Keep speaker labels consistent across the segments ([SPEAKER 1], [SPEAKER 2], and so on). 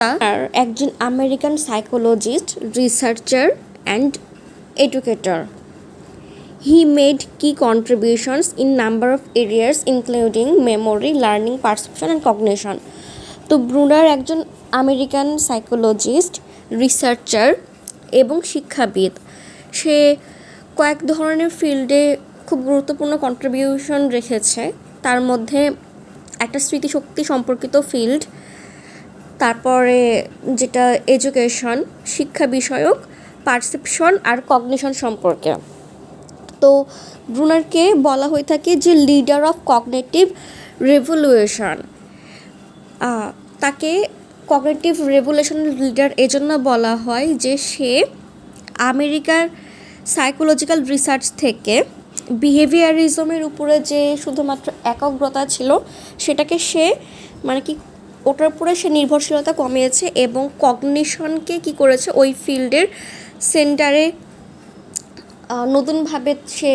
[SPEAKER 1] আর একজন American psychologist, researcher and educator. He made key contributions in number of areas including memory, learning, perception and cognition. তো Bruner একজন American psychologist, researcher এবং শিক্ষাবিদ। সে কয়েক ধরনের ফিল্ডে খুব গুরুত্বপূর্ণ কন্ট্রিবিউশন রেখেছে। তার মধ্যে একটা স্মৃতিশক্তি সম্পর্কিত ফিল্ড, তারপরে যেটা এডুকেশন, শিক্ষা বিষয়ক, পারসেপশন আর কগনিশন সম্পর্কে। তো ব্রুনারকে বলা হয়ে থাকে যে লিডার অফ কগনিটিভ রেভলিউশন। তাকে কগনিটিভ রেভলিউশনের লিডার এজন্য বলা হয় যে সে আমেরিকার সাইকোলজিক্যাল রিসার্চ থেকে বিহেভিয়ারিজমের উপরে যে শুধুমাত্র একাগ্রতা ছিল সেটাকে সে ওটার উপরে সে নির্ভরশীলতা কমিয়েছে এবং কগনিশনকে কি করেছে ওই ফিল্ডের সেন্টারে নতুনভাবে সে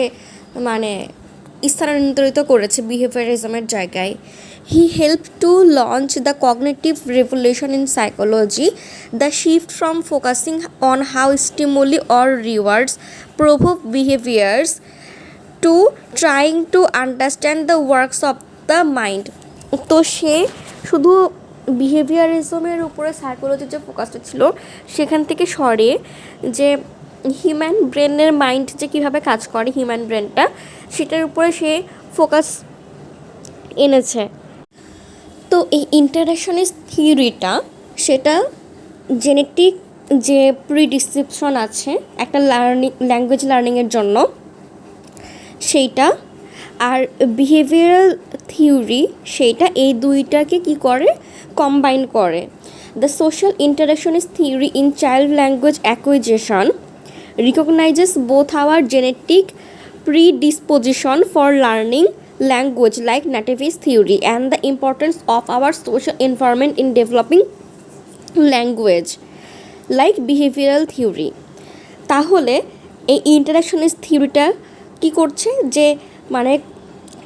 [SPEAKER 1] স্থানান্তরিত করেছে বিহেভিয়ারিজমের জায়গায়। He help to launch the cognitive revolution in psychology, the shift from focusing on how stimuli or rewards provoke behaviours to trying to understand the works of the mind. তো সে শুধু বিহেভিয়ারিজমের উপরে সাইকোলজির যে ফোকাসটা ছিল সেখান থেকে সরে যে হিউম্যান ব্রেনের মাইন্ড যে কীভাবে কাজ করে, হিউম্যান ব্রেনটা, সেটার উপরে সে ফোকাস এনেছে। তো এই ইন্টারঅ্যাকশনিস্ট থিওরিটা সেটা জেনেটিক যে প্রিডিসক্রিপশন আছে একটা ল্যাঙ্গুয়েজ লার্নিংয়ের জন্য সেইটা, আর বিহেভিয়ারাল থিওরি সেইটা, এই দুইটাকে কি করে, কম্বাইন করে। The social interactionist theory in child language acquisition recognizes both our genetic predisposition for learning language like nativist theory and the importance of our social environment in developing language like behavioral theory. তাহলে এই ইন্টারঅ্যাকশনিস্ট থিওরিটা কি করছে যে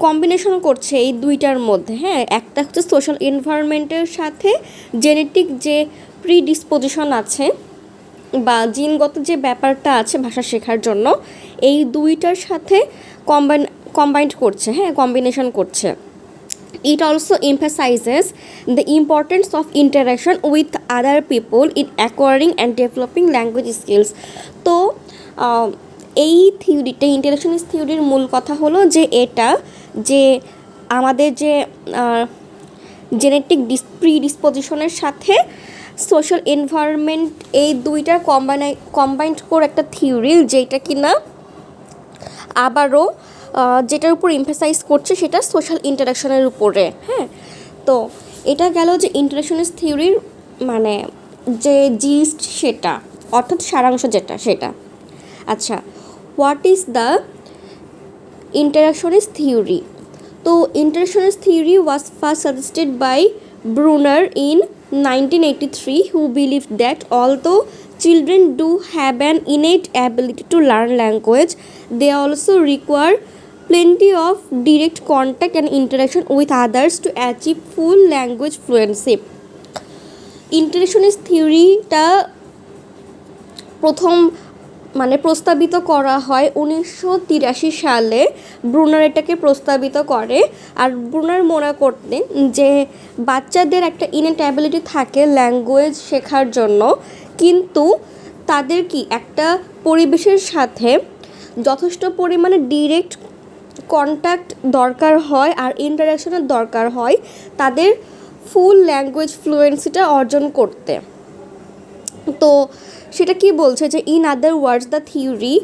[SPEAKER 1] combination করছে এই দুইটার মধ্যে। একটা হচ্ছে সোশ্যাল এনভায়রনমেন্টের সাথে জেনেটিক যে প্রিডিসপোজিশন আছে বা জিনগত যে ব্যাপারটা আছে ভাষা শেখার জন্য, এই দুইটার সাথে কম্বাইন্ড করছে, কম্বিনেশন করছে। It also emphasises the importance of interaction with other people in acquiring and developing language skills. তো এই থিওরিটা, ইন্টারঅ্যাকশনিস্ট থিওরির মূল কথা হলো যে এটা যে আমাদের যে জেনেটিক প্রিডিসপোজিশনের সাথে সোশ্যাল এনভায়রনমেন্ট, এই দুইটা কম্বাইন্ড করে একটা থিওরি, যেটা কিনা আবারও যেটার উপর এমফাসাইজ করছে সেটা সোশ্যাল ইন্টারাকশনের উপরে। তো এটা গেল যে ইন্টারঅ্যাকশনিস্ট থিওরির যে জিস্ট সেটা, অর্থাৎ সারাংশ যেটা সেটা। আচ্ছা, what is the interactionist theory? তো interactionist theory was first suggested by Bruner in 1983, who believed that although children do have an innate ability to learn language, they also require plenty of direct contact and interaction with others to achieve full language fluency. ইন্টারঅ্যাকশনিস্ট থিওরিটা প্রথম প্রস্তাবিত করা হয় 1983 সালে। Bruner এটাকে প্রস্তাবিত করে। আর Bruner মনে করতেন যে বাচ্চাদের একটা ইনেট অ্যাবিলিটি থাকে ল্যাঙ্গুয়েজ শেখার জন্য, কিন্তু তাদের কি একটা পরিবেশের সাথে যথেষ্ট পরিমাণে ডিরেক্ট কন্ট্যাক্ট দরকার হয় আর ইন্টারাকশনের দরকার হয় তাদের ফুল ল্যাঙ্গুয়েজ ফ্লুয়েন্সিটা অর্জন করতে। তো সেটা কি বলছে যে in other words the theory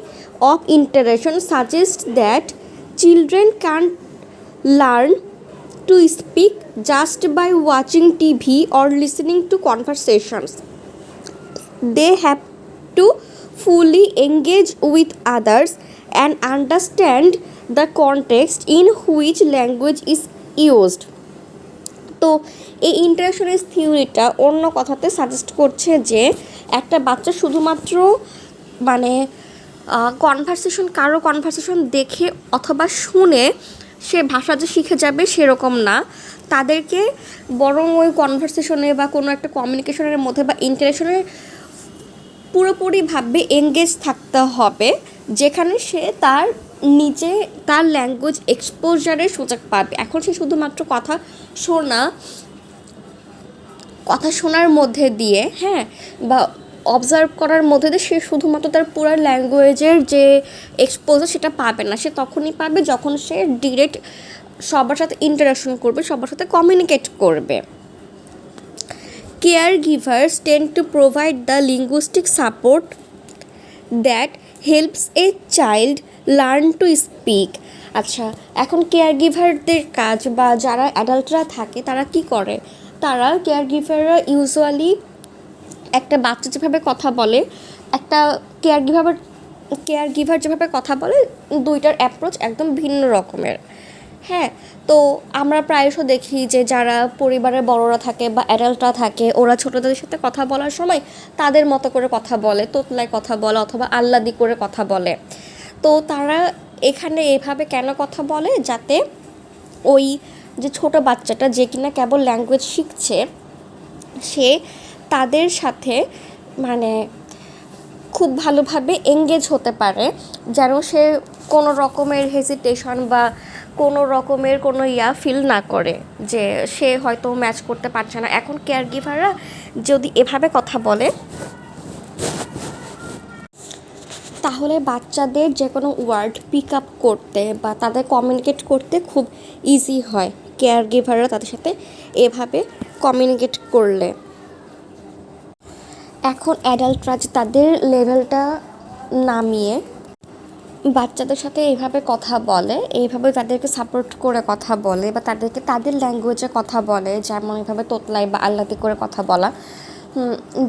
[SPEAKER 1] of interaction suggest that children can learn to speak just by watching TV or listening to conversations. They have to fully engage with others and understand the context in which language is used. তো এই ইন্টারঅ্যাকশনিস্ট থিওরিটা অন্য কথাতে suggest করছে যে একটা বাচ্চা শুধুমাত্র কারো কনভারসেশন দেখে অথবা শুনে সে ভাষা যে শিখে যাবে সেরকম না। তাদেরকে বরং ওই কনভারসেশনে বা কোনো একটা কমিউনিকেশনের মধ্যে বা ইন্টারেকশনে পুরোপুরিভাবে এঙ্গেজ থাকতে হবে, যেখানে সে তার নিজে তার ল্যাঙ্গুয়েজ এক্সপোজারের সুযোগ পাবে। এখন সে শুধুমাত্র কথা শোনার মধ্যে দিয়ে, হ্যাঁ, বা অবজার্ভ করার মধ্যে দিয়ে সে শুধুমাত্র তার পুরো ল্যাঙ্গুয়েজের যে এক্সপোজার সেটা পাবে না। সে তখনই পাবে যখন সে ডিরেক্ট সবার সাথে ইন্টারাকশন করবে, সবার সাথে কমিউনিকেট করবে। Caregivers tend to provide the linguistic support that helps a child learn to speak. আচ্ছা, এখন কেয়ারগিভারদের কাজ বা যারা অ্যাডাল্টরা থাকে তারা কি করে, তারা কেয়ারগিভাররা ইউজুয়ালি একটা বাচ্চা যেভাবে কথা বলে, একটা কেয়ারগিভার যেভাবে কথা বলে, দুইটার অ্যাপ্রোচ একদম ভিন্ন রকমের। হ্যাঁ, তো আমরা প্রায়শ দেখি যে যারা পরিবারের বড়রা থাকে বা অ্যাডাল্টরা থাকে, ওরা ছোটদের সাথে কথা বলার সময় তাদের মতো করে কথা বলে, তোতলায় কথা বলে অথবা আহ্লাদি করে কথা বলে। তো তারা এখানে এভাবে কেন কথা বলে, যাতে ওই যে ছোট বাচ্চাটা যে কিনা কেবল ল্যাঙ্গুয়েজ শিখছে, সে তাদের সাথে মানে খুব ভালোভাবে এঙ্গেজ হতে পারে, যেন সে কোনো রকমের হেজিটেশন বা কোনো রকমের কোনো ফিল না করে যে সে হয়তো ম্যাচ করতে পারছে না। এখন কেয়ারগিভাররা যদি এভাবে কথা বলে, তাহলে বাচ্চাদের যে কোনো ওয়ার্ড পিক আপ করতে বা তাদের কমিউনিকেট করতে খুব ইজি হয় কেয়ারগিভাররা তাদের সাথে এভাবে কমিউনিকেট করলে। এখন অ্যাডাল্টরা যে তাদের লেভেলটা নামিয়ে বাচ্চাদের সাথে এইভাবে কথা বলে, এইভাবে তাদেরকে সাপোর্ট করে কথা বলে বা তাদেরকে তাদের ল্যাঙ্গুয়েজে কথা বলে, যেমন এইভাবে তোতলাই বা আহ্লাদি করে কথা বলা।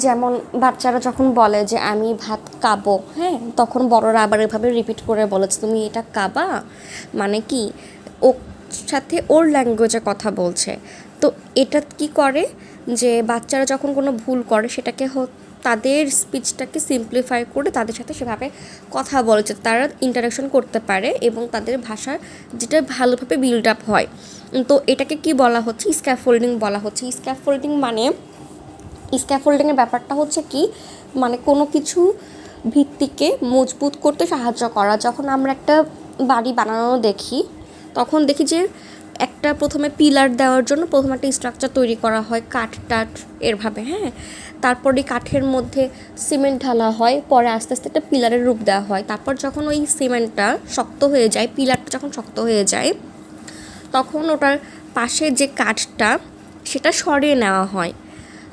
[SPEAKER 1] যেমন বাচ্চারা যখন বলে যে আমি ভাত কাবো, হ্যাঁ, তখন বড়রা আবার এভাবে রিপিট করে বলে তুমি এটা কাবা, মানে কি ওর সাথে ওর ল্যাঙ্গুয়েজে কথা বলছে। তো এটা কি করে যে বাচ্চারা যখন কোনো ভুল করে সেটাকে তাদের স্পিচটাকে সিম্পলিফাই করে তাদের সাথে সেভাবে কথা বলে, যে তারা ইন্টারাকশন করতে পারে এবং তাদের ভাষা যেটা ভালোভাবে বিল্ড আপ হয়। তো এটাকে কি বলা হচ্ছে, স্ক্যাফোল্ডিং বলা হচ্ছে। স্ক্যাফোল্ডিংয়ের ব্যাপারটা হচ্ছে কি, মানে কোনো কিছু ভিত্তিকে মজবুত করতে সাহায্য করা। যখন আমরা একটা বাড়ি বানানো দেখি, তখন দেখি যে একটা প্রথমে পিলার দেওয়ার জন্য প্রথমে একটা স্ট্রাকচার তৈরি করা হয়, কাঠ এরভাবে, হ্যাঁ, তারপরে কাঠের মধ্যে সিমেন্ট ঢালা হয়, পরে আস্তে আস্তে একটা পিলারের রূপ দেওয়া হয়। তারপর যখন ওই সিমেন্টটা শক্ত হয়ে যায়, পিলারটা যখন শক্ত হয়ে যায়, তখন ওটার পাশে যে কাঠটা সেটা সরিয়ে নেওয়া হয়।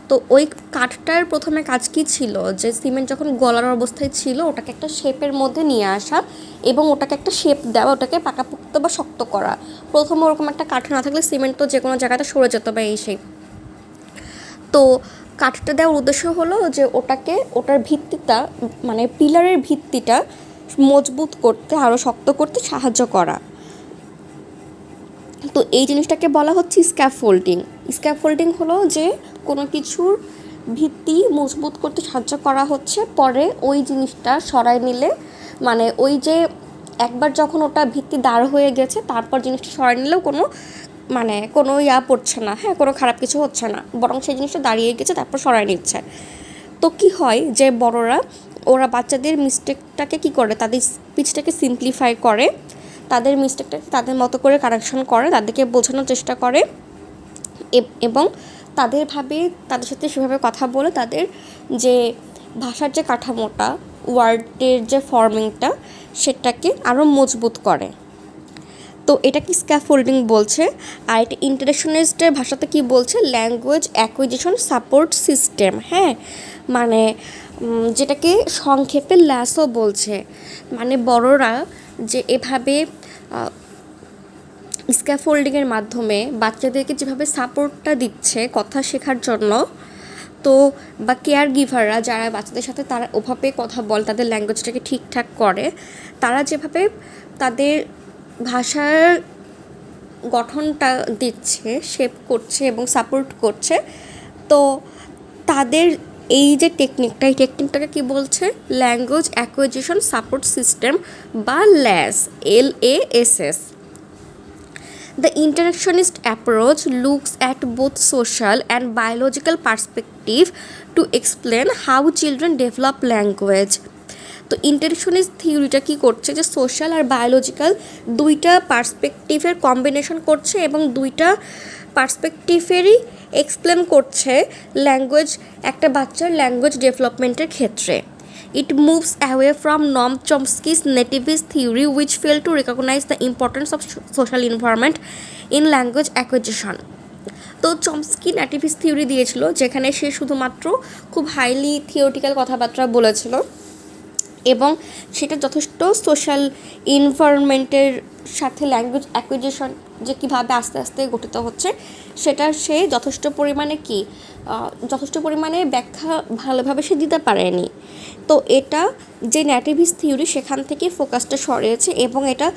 [SPEAKER 1] তো ওই কাঠটার প্রথমে কাজ কী ছিল, যে সিমেন্ট যখন গলার অবস্থায় ছিল ওটাকে একটা শেপের মধ্যে নিয়ে আসা এবং ওটাকে একটা শেপ দেওয়া, ওটাকে পাকাপোক্ত বা শক্ত করা। প্রথমে ওরকম একটা কাঠ না থাকলে সিমেন্ট তো যে কোনো জায়গাতে সরে যেত বা এই সেই। তো কাঠটা দেওয়ার উদ্দেশ্য হলো যে ওটার ভিত্তিটা, মানে পিলারের ভিত্তিটা মজবুত করতে, আরও শক্ত করতে সাহায্য করা। তো এই জিনিসটাকে বলা হচ্ছে স্ক্যাফোল্ডিং। স্ক্যাফোল্ডিং হলো যে কোনো কিছুর ভিত্তি মজবুত করতে সাহায্য করা হচ্ছে, পরে ওই জিনিসটা সরাই নিলে, মানে ওই যে একবার যখন ওটা ভিত্তি দাঁড় হয়ে গেছে তারপর জিনিসটা সরাই নিলেও কোনো পড়ছে না, হ্যাঁ, কোনো খারাপ কিছু হচ্ছে না, বরং সেই জিনিসটা দাঁড়িয়ে গেছে তারপর সরাই নিচ্ছে। তো কি হয় যে ওরা বাচ্চাদের মিস্টেকটাকে কি করে, তাদের স্পিচটাকে সিম্পলিফাই করে, তাদের মিস্টেকটাকে তাদের মতো করে কারেকশন করে, তাদেরকে বোঝানোর চেষ্টা করে এবং তাদের সাথে সেভাবে কথা বলে তাদের যে ভাষার যে কাঠামোটা, ওয়ার্ডের যে ফর্মিংটা, সেটাকে আরও মজবুত করে। তো এটা কি স্ক্যাফোল্ডিং বলছে। আর এটা ইন্টারেকশনিস্টের ভাষাতে কি বলছে, ল্যাঙ্গুয়েজ অ্যাকুইজিশন সাপোর্ট সিস্টেম, হ্যাঁ, মানে যেটাকে সংক্ষেপে ল্যাসও বলছে। মানে বড়রা যে এভাবে স্ক্যাফোল্ডিংয়ের মাধ্যমে বাচ্চাদেরকে যেভাবে সাপোর্টটা দিচ্ছে কথা শেখার জন্য, তো বা কেয়ার গিভাররা যারা বাচ্চাদের সাথে তারা ওভাবে কথা বলে, তাদের ল্যাঙ্গুয়েজটাকে ঠিকঠাক করে, তারা যেভাবে তাদের ভাষার গঠনটা দিচ্ছে, শেপ করছে এবং সাপোর্ট করছে, তো তাদের এই যে টেকনিকটাকে কি বলছে, ল্যাঙ্গুয়েজ অ্যাকুইজিশন সাপোর্ট সিস্টেম বা ল্যাস, LASS। The interactionist approach looks at both social and biological perspective to explain how children develop language. তো ইন্টারেকশনিস্ট থিওরিটা কী করছে যে সোশ্যাল আর বায়োলজিক্যাল দুইটা পার্সপেক্টিভের কম্বিনেশন করছে এবং দুইটা পার্সপেক্টিভেরই এক্সপ্লেন করছে ল্যাঙ্গুয়েজ, একটা বাচ্চার ল্যাঙ্গুয়েজ ডেভেলপমেন্টের ক্ষেত্রে। It moves away from Noam Chomsky's nativist theory, which failed to recognize the importance of social environment in language acquisition. তো চমস্কি নেটিভিস্ট থিওরি দিয়েছিল, যেখানে সে শুধুমাত্র খুব হাইলি থিওরিটিক্যাল কথাবার্তা বলেছিল এবং সেটা যথেষ্ট সোশ্যাল এনভায়রনমেন্টের সাথে ল্যাঙ্গুয়েজ অ্যাকুইজিশন যে কীভাবে আস্তে আস্তে গঠিত হচ্ছে সেটা সে যথেষ্ট পরিমাণে ব্যাখ্যা ভালোভাবে সে দিতে পারেনি। তো এটা যে নেটিভিস্ট থিওরি সেখান থেকে ফোকাসটা সরিয়েছে এবং এটা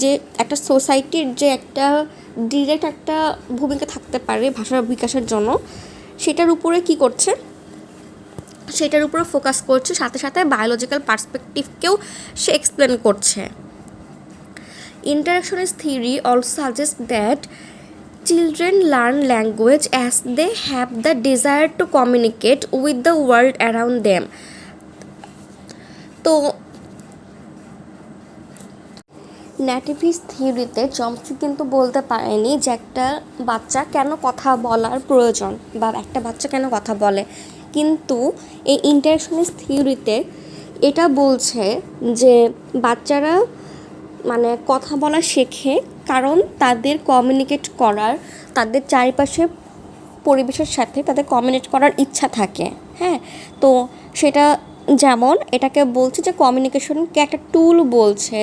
[SPEAKER 1] যে একটা সোসাইটির যে একটা ডিরেক্ট একটা ভূমিকা থাকতে পারে ভাষার বিকাশের জন্য, সেটার উপরে কি করছে, সেটার উপরে ফোকাস করছে, সাথে সাথে বায়োলজিক্যাল পার্সপেক্টিভকেও সে এক্সপ্লেন করছে। Interactionist theory also suggests that children learn language as they have the desire to communicate with the world around them. তো নেটিভিস্ট থিওরিতে চমস্কি কিন্তু বলতে পারেনি যে একটা বাচ্চা কেন কথা বলার প্রয়োজন বা একটা বাচ্চা কেন কথা বলে, কিন্তু এই ইন্টারেকশনিস্ট থিওরিতে এটা বলছে যে বাচ্চারা মানে কথা বলা শেখে কারণ তাদের কমিউনিকেট করার, তাদের চারিপাশের পরিবেশের সাথে তাদের কমিউনিকেট করার ইচ্ছা থাকে। হ্যাঁ, তো সেটা যেমন এটাকে বলছে যে কমিউনিকেশনকে একটা টুল বলছে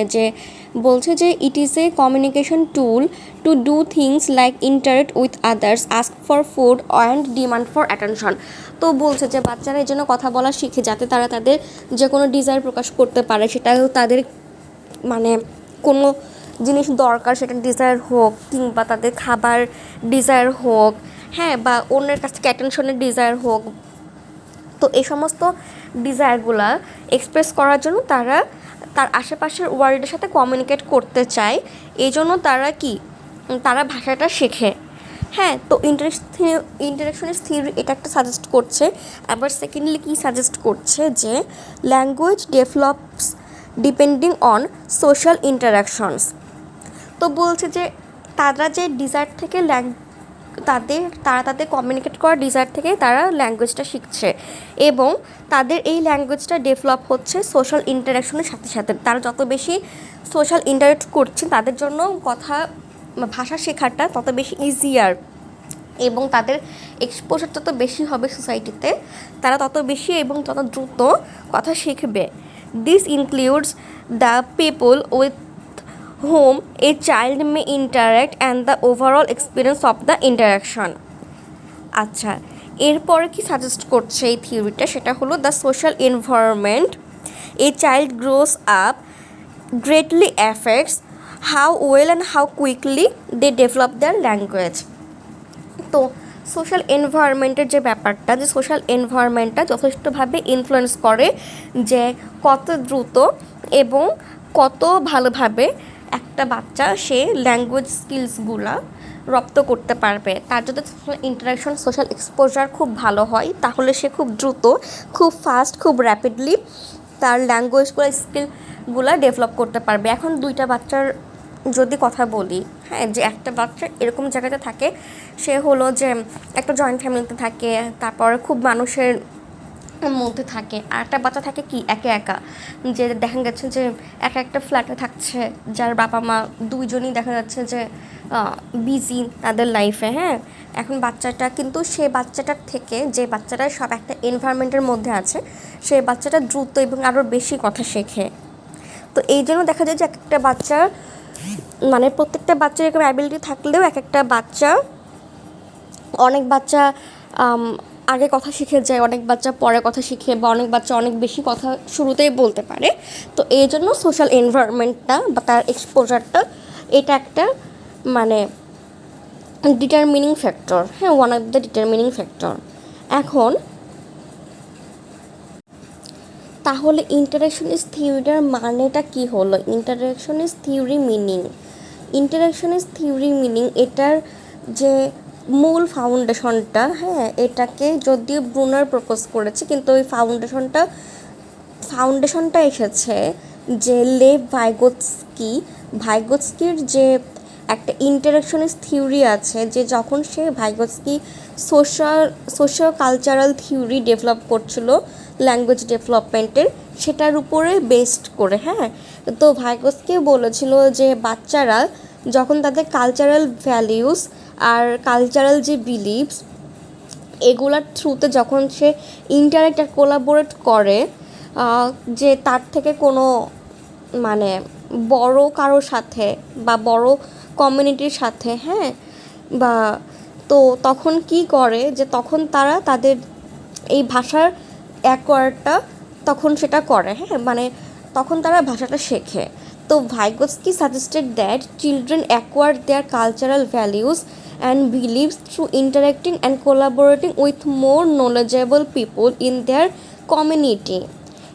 [SPEAKER 1] যে it is a communication tool to do things like interact with others, ask for food and demand for attention. তো বলছে যে বাচ্চারা এই জন্য কথা বলা শিখে যাতে তারা তাদের যে কোনো ডিজায়ার প্রকাশ করতে পারে, সেটাও তাদের মানে কোনো জিনিস দরকার, সেটা ডিজায়ার হোক কিংবা তাদের খাবার ডিজায়ার হোক, হ্যাঁ, বা অন্যের কাছ থেকে অ্যাটেনশনের ডিজায়ার হোক। তো এই সমস্ত ডিজায়ারগুলো এক্সপ্রেস করার জন্য তারা তার আশেপাশের ওয়ার্ল্ডের সাথে কমিউনিকেট করতে চায়, এই জন্য তারা ভাষাটা শেখে। হ্যাঁ, তো ইন্টারেকশনিস্ট থিওরি এটা একটা সাজেস্ট করছে। আবার সেকেন্ডলি কি সাজেস্ট করছে যে language develops depending on social interactions. তো বলছে যে তারা যে ডিজায়ার থেকে তাদের কমিউনিকেট করার ডিজায়ার থেকে তারা ল্যাঙ্গুয়েজটা শিখছে এবং তাদের এই ল্যাঙ্গুয়েজটা ডেভেলপ হচ্ছে সোশ্যাল ইন্টারাকশনের সাথে সাথে। তারা যত বেশি সোশ্যাল ইন্টারাক্ট করছে তাদের জন্য ভাষা শেখাটা তত বেশি ইজিয়ার এবং তাদের এক্সপোজার যত বেশি হবে সোসাইটিতে, তারা তত বেশি এবং তত দ্রুত কথা শিখবে। This includes the people with whom a child may interact and the overall experience of the interaction. আচ্ছা, এরপরে কি সাজেস্ট করছে এই থিওরিটা, সেটা হলো the social environment a child grows up greatly affects how well and how quickly they develop their language. তো social এনভায়রনমেন্টের যে ব্যাপারটা, যে সোশ্যাল এনভায়রনমেন্টটা যথেষ্টভাবে ইনফ্লুয়েন্স করে যে কত দ্রুত এবং কত ভালোভাবে একটা বাচ্চা সে ল্যাঙ্গুয়েজ স্কিলসগুলো রপ্ত করতে পারবে। তার যদি সোশ্যাল ইন্টারাকশন, সোশ্যাল এক্সপোজার খুব ভালো হয় তাহলে সে খুব দ্রুত, খুব ফাস্ট, খুব র্যাপিডলি তার ল্যাঙ্গুয়েজগুলো স্কিলগুলো ডেভেলপ করতে পারবে। এখন দুইটা বাচ্চার যদি কথা বলি, হ্যাঁ, যে একটা বাচ্চা এরকম জায়গাতে থাকে, সে হলো যে একটা জয়েন্ট ফ্যামিলিতে থাকে, তারপরে খুব মানুষের মধ্যে থাকে, আর একটা বাচ্চা থাকে কি একা একা, যে দেখা যাচ্ছে যে একটা ফ্ল্যাটে থাকছে যার বাবা মা দুইজনই দেখা যাচ্ছে যে বিজি তাদের লাইফে। হ্যাঁ, এখন বাচ্চাটা কিন্তু সে বাচ্চাটার থেকে যে বাচ্চাটা সব একটা এনভায়রনমেন্টের মধ্যে আছে সেই বাচ্চাটা দ্রুত এবং আরও বেশি কথা শেখে। তো এই জন্য দেখা যায় যে একটা বাচ্চা মানে প্রত্যেকটা বাচ্চার এরকম অ্যাবিলিটি থাকলেও অনেক বাচ্চা আগে কথা শিখে যায়, অনেক বাচ্চা পরে কথা শিখে, বা অনেক বাচ্চা অনেক বেশি কথা শুরুতেই বলতে পারে। তো এই জন্য সোশ্যাল এনভায়রনমেন্টটা বা তার এক্সপোজারটা এটা একটা মানে ডিটারমিনিং ফ্যাক্টর, হ্যাঁ, one of the determining factor. এখন তাহলে ইন্টারেকশনিস্ট থিওরিটার মানেটা কি হলো? ইন্টারেকশনিস্ট থিওরি মিনিং, ইন্টারাকশনিস্ট থিওরি মিনিং এটার যে মূল ফাউন্ডেশনটা, হ্যাঁ, এটাকে যদিও ব্রুনার প্রপোজ করেছে, কিন্তু ওই ফাউন্ডেশনটা এসেছে যে ভাইগোৎস্কির যে একটা ইন্টারাকশনিস্ট থিওরি আছে, যে যখন সে ভাইগোৎস্কি সোশ্যাল কালচারাল থিওরি ডেভেলপ করছিল ল্যাঙ্গুয়েজ ডেভেলপমেন্টের, সেটার উপরে বেসড করে, হ্যাঁ। তো ভাইগোৎস্কি বলেছিল যে বাচ্চারা যখন তাদের কালচারাল ভ্যালিউস আর কালচারাল যে বিলিভস এগুলার থ্রুতে যখন সে ইন্টারেক্ট আর কোলাবোরেট করে, যে তার থেকে কোনো মানে বড় কারোর সাথে বা বড় কমিউনিটির সাথে, হ্যাঁ, বা তো তখন কি করে যে তখন তারা তাদের এই ভাষার অ্যাকোয়ারটা তখন সেটা করে, হ্যাঁ, মানে তখন তারা ভাষাটা শেখে। তো Vygotsky suggested that children acquire their cultural values and beliefs through interacting and collaborating with more knowledgeable people in their community.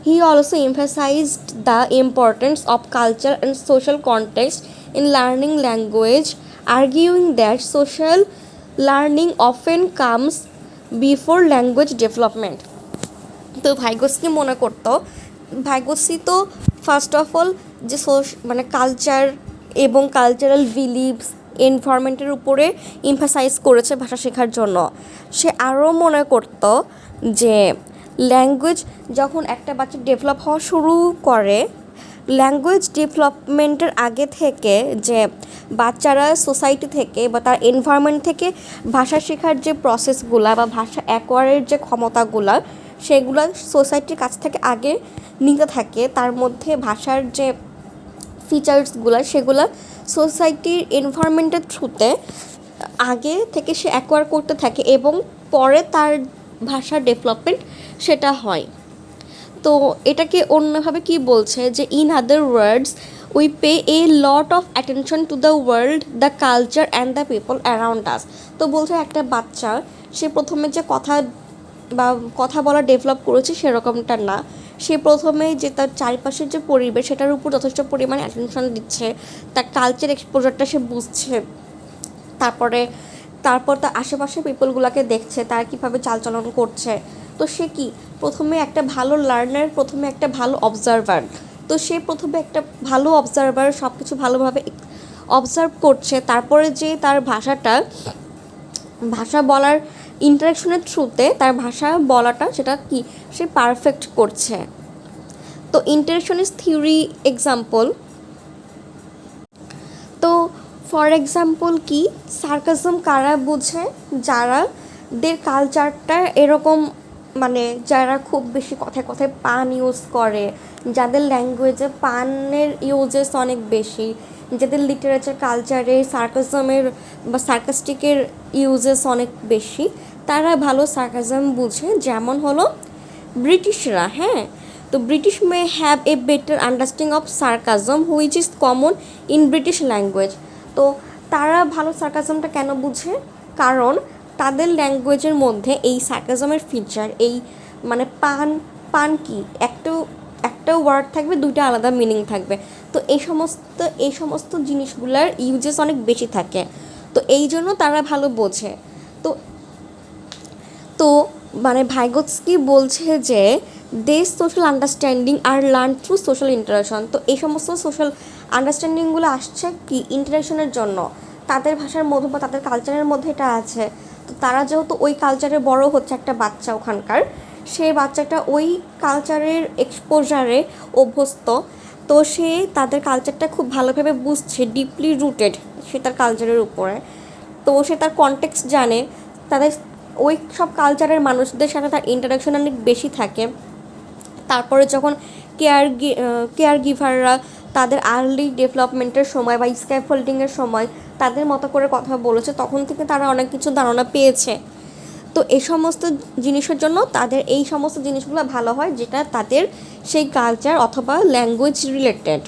[SPEAKER 1] He also emphasized the importance of culture and social context in learning language, arguing that social learning often comes before language development. তো ভাইগোৎস্কি তো first of all যে মানে culture এবং cultural believes এনভায়রনমেন্টের উপরে emphasise করেছে ভাষা শেখার জন্য। সে আরও মনে করত যে ল্যাঙ্গুয়েজ যখন একটা বাচ্চা ডেভেলপ হওয়া শুরু করে, ল্যাঙ্গুয়েজ ডেভেলপমেন্টের আগে থেকে যে বাচ্চারা সোসাইটি থেকে বা তার এনভায়রনমেন্ট থেকে ভাষা শেখার যে প্রসেসগুলা বা ভাষা অ্যাকোয়ারের যে ক্ষমতাগুলা, সেগুলো সোসাইটির কাছ থেকে আগে নিতে থাকে। তার মধ্যে ভাষার যে ফিচার্সগুলো সেগুলো সোসাইটির এনভায়রনমেন্টের থ্রুতে আগে থেকে সে অ্যাকোয়ার করতে থাকে এবং পরে তার ভাষার ডেভেলপমেন্ট সেটা হয়। তো এটাকে অন্যভাবে কি বলছে যে in other words we pay A lot of attention to the world, the culture and the people around us. তো বলছে একটা বাচ্চা সে প্রথমে যে কথা বলা ডেভেলপ করেছে সেরকমটা না, সে প্রথমে যে তার চারিপাশের যে পরিবেশ সেটার উপর যথেষ্ট পরিমাণে অ্যাটেনশন দিচ্ছে, তার কালচার এক্সপোজারটা সে বুঝছে, তারপর তার আশেপাশের পিপলগুলোকে দেখছে তারা কীভাবে চালচলন করছে। তো সে কি প্রথমে একটা ভালো লার্নার, প্রথমে একটা ভালো অবজারভার। তো সে প্রথমে একটা ভালো অবজারভার, সব কিছু ভালোভাবে অবজার্ভ করছে, তারপরে যে তার ভাষা বলার ইন্টারাকশনের থ্রুতে তার ভাষা বলাটা সেটা কি সে পারফেক্ট করছে। তো ইন্টারাকশনিস্ট থিওরি এক্সাম্পল, তো ফর এক্সাম্পল কি সার্কাজম কারা বুঝে, যারাদের কালচারটা এরকম, মানে যারা খুব বেশি কথায় কথায় পান ইউজ করে, যাদের ল্যাঙ্গুয়েজে পানের ইউজেস অনেক বেশি, যাদের লিটারেচার কালচারে সার্কাজমের বা সার্কাস্টিকের ইউজেস অনেক বেশি, তারা ভালো সার্কাজম বুঝে। যেমন হলো ব্রিটিশরা, হ্যাঁ। তো British may have a better understanding of sarcasm which is common in British language. তো তারা ভালো সার্কাজমটা কেন বুঝে? কারণ তাদের ল্যাঙ্গুয়েজের মধ্যে এই সার্কাজমের ফিচার, এই মানে পান কি একটা ওয়ার্ড থাকবে, দুইটা আলাদা মিনিং থাকবে। তো এই সমস্ত জিনিসগুলোর ইউজেস অনেক বেশি থাকে, তো এই জন্য তারা ভালো বোঝে। তো মানে ভাইগোৎস্কি বলছে যে দেশ সোশ্যাল আন্ডারস্ট্যান্ডিং আর লার্ন থ্রু সোশ্যাল ইন্টারাকশন। তো এই সমস্ত সোশ্যাল আন্ডারস্ট্যান্ডিংগুলো আসছে কি ইন্টারাকশনের জন্য, তাদের ভাষার মধ্যে বা তাদের কালচারের মধ্যে এটা আছে। তো তারা যেহেতু ওই কালচারে বড় হচ্ছে, একটা বাচ্চা ওখানকার, সেই বাচ্চাটা ওই কালচারের এক্সপোজারে অভ্যস্ত, তো সে তাদের কালচারটা খুব ভালোভাবে বুঝছে, ডিপলি রুটেড সে তার কালচারের উপরে। তো সে তার কনটেক্সট জানে, তাদের ওই সব কালচারের মানুষদের সাথে তার ইন্টারাকশন অনেক বেশি থাকে। তারপরে যখন কেয়ার গিভাররা তাদের আর্লি ডেভেলপমেন্টের সময় বা স্ক্যাফোল্ডিংয়ের সময় তাদের মতো করে কথা বলেছে, তখন থেকে তারা অনেক কিছু ধারণা পেয়েছে। তো এই সমস্ত জিনিসের জন্য তাদের এই সমস্ত জিনিসগুলো ভালো হয়, যেটা তাদের সেই কালচার অথবা ল্যাঙ্গুয়েজ রিলেটেড।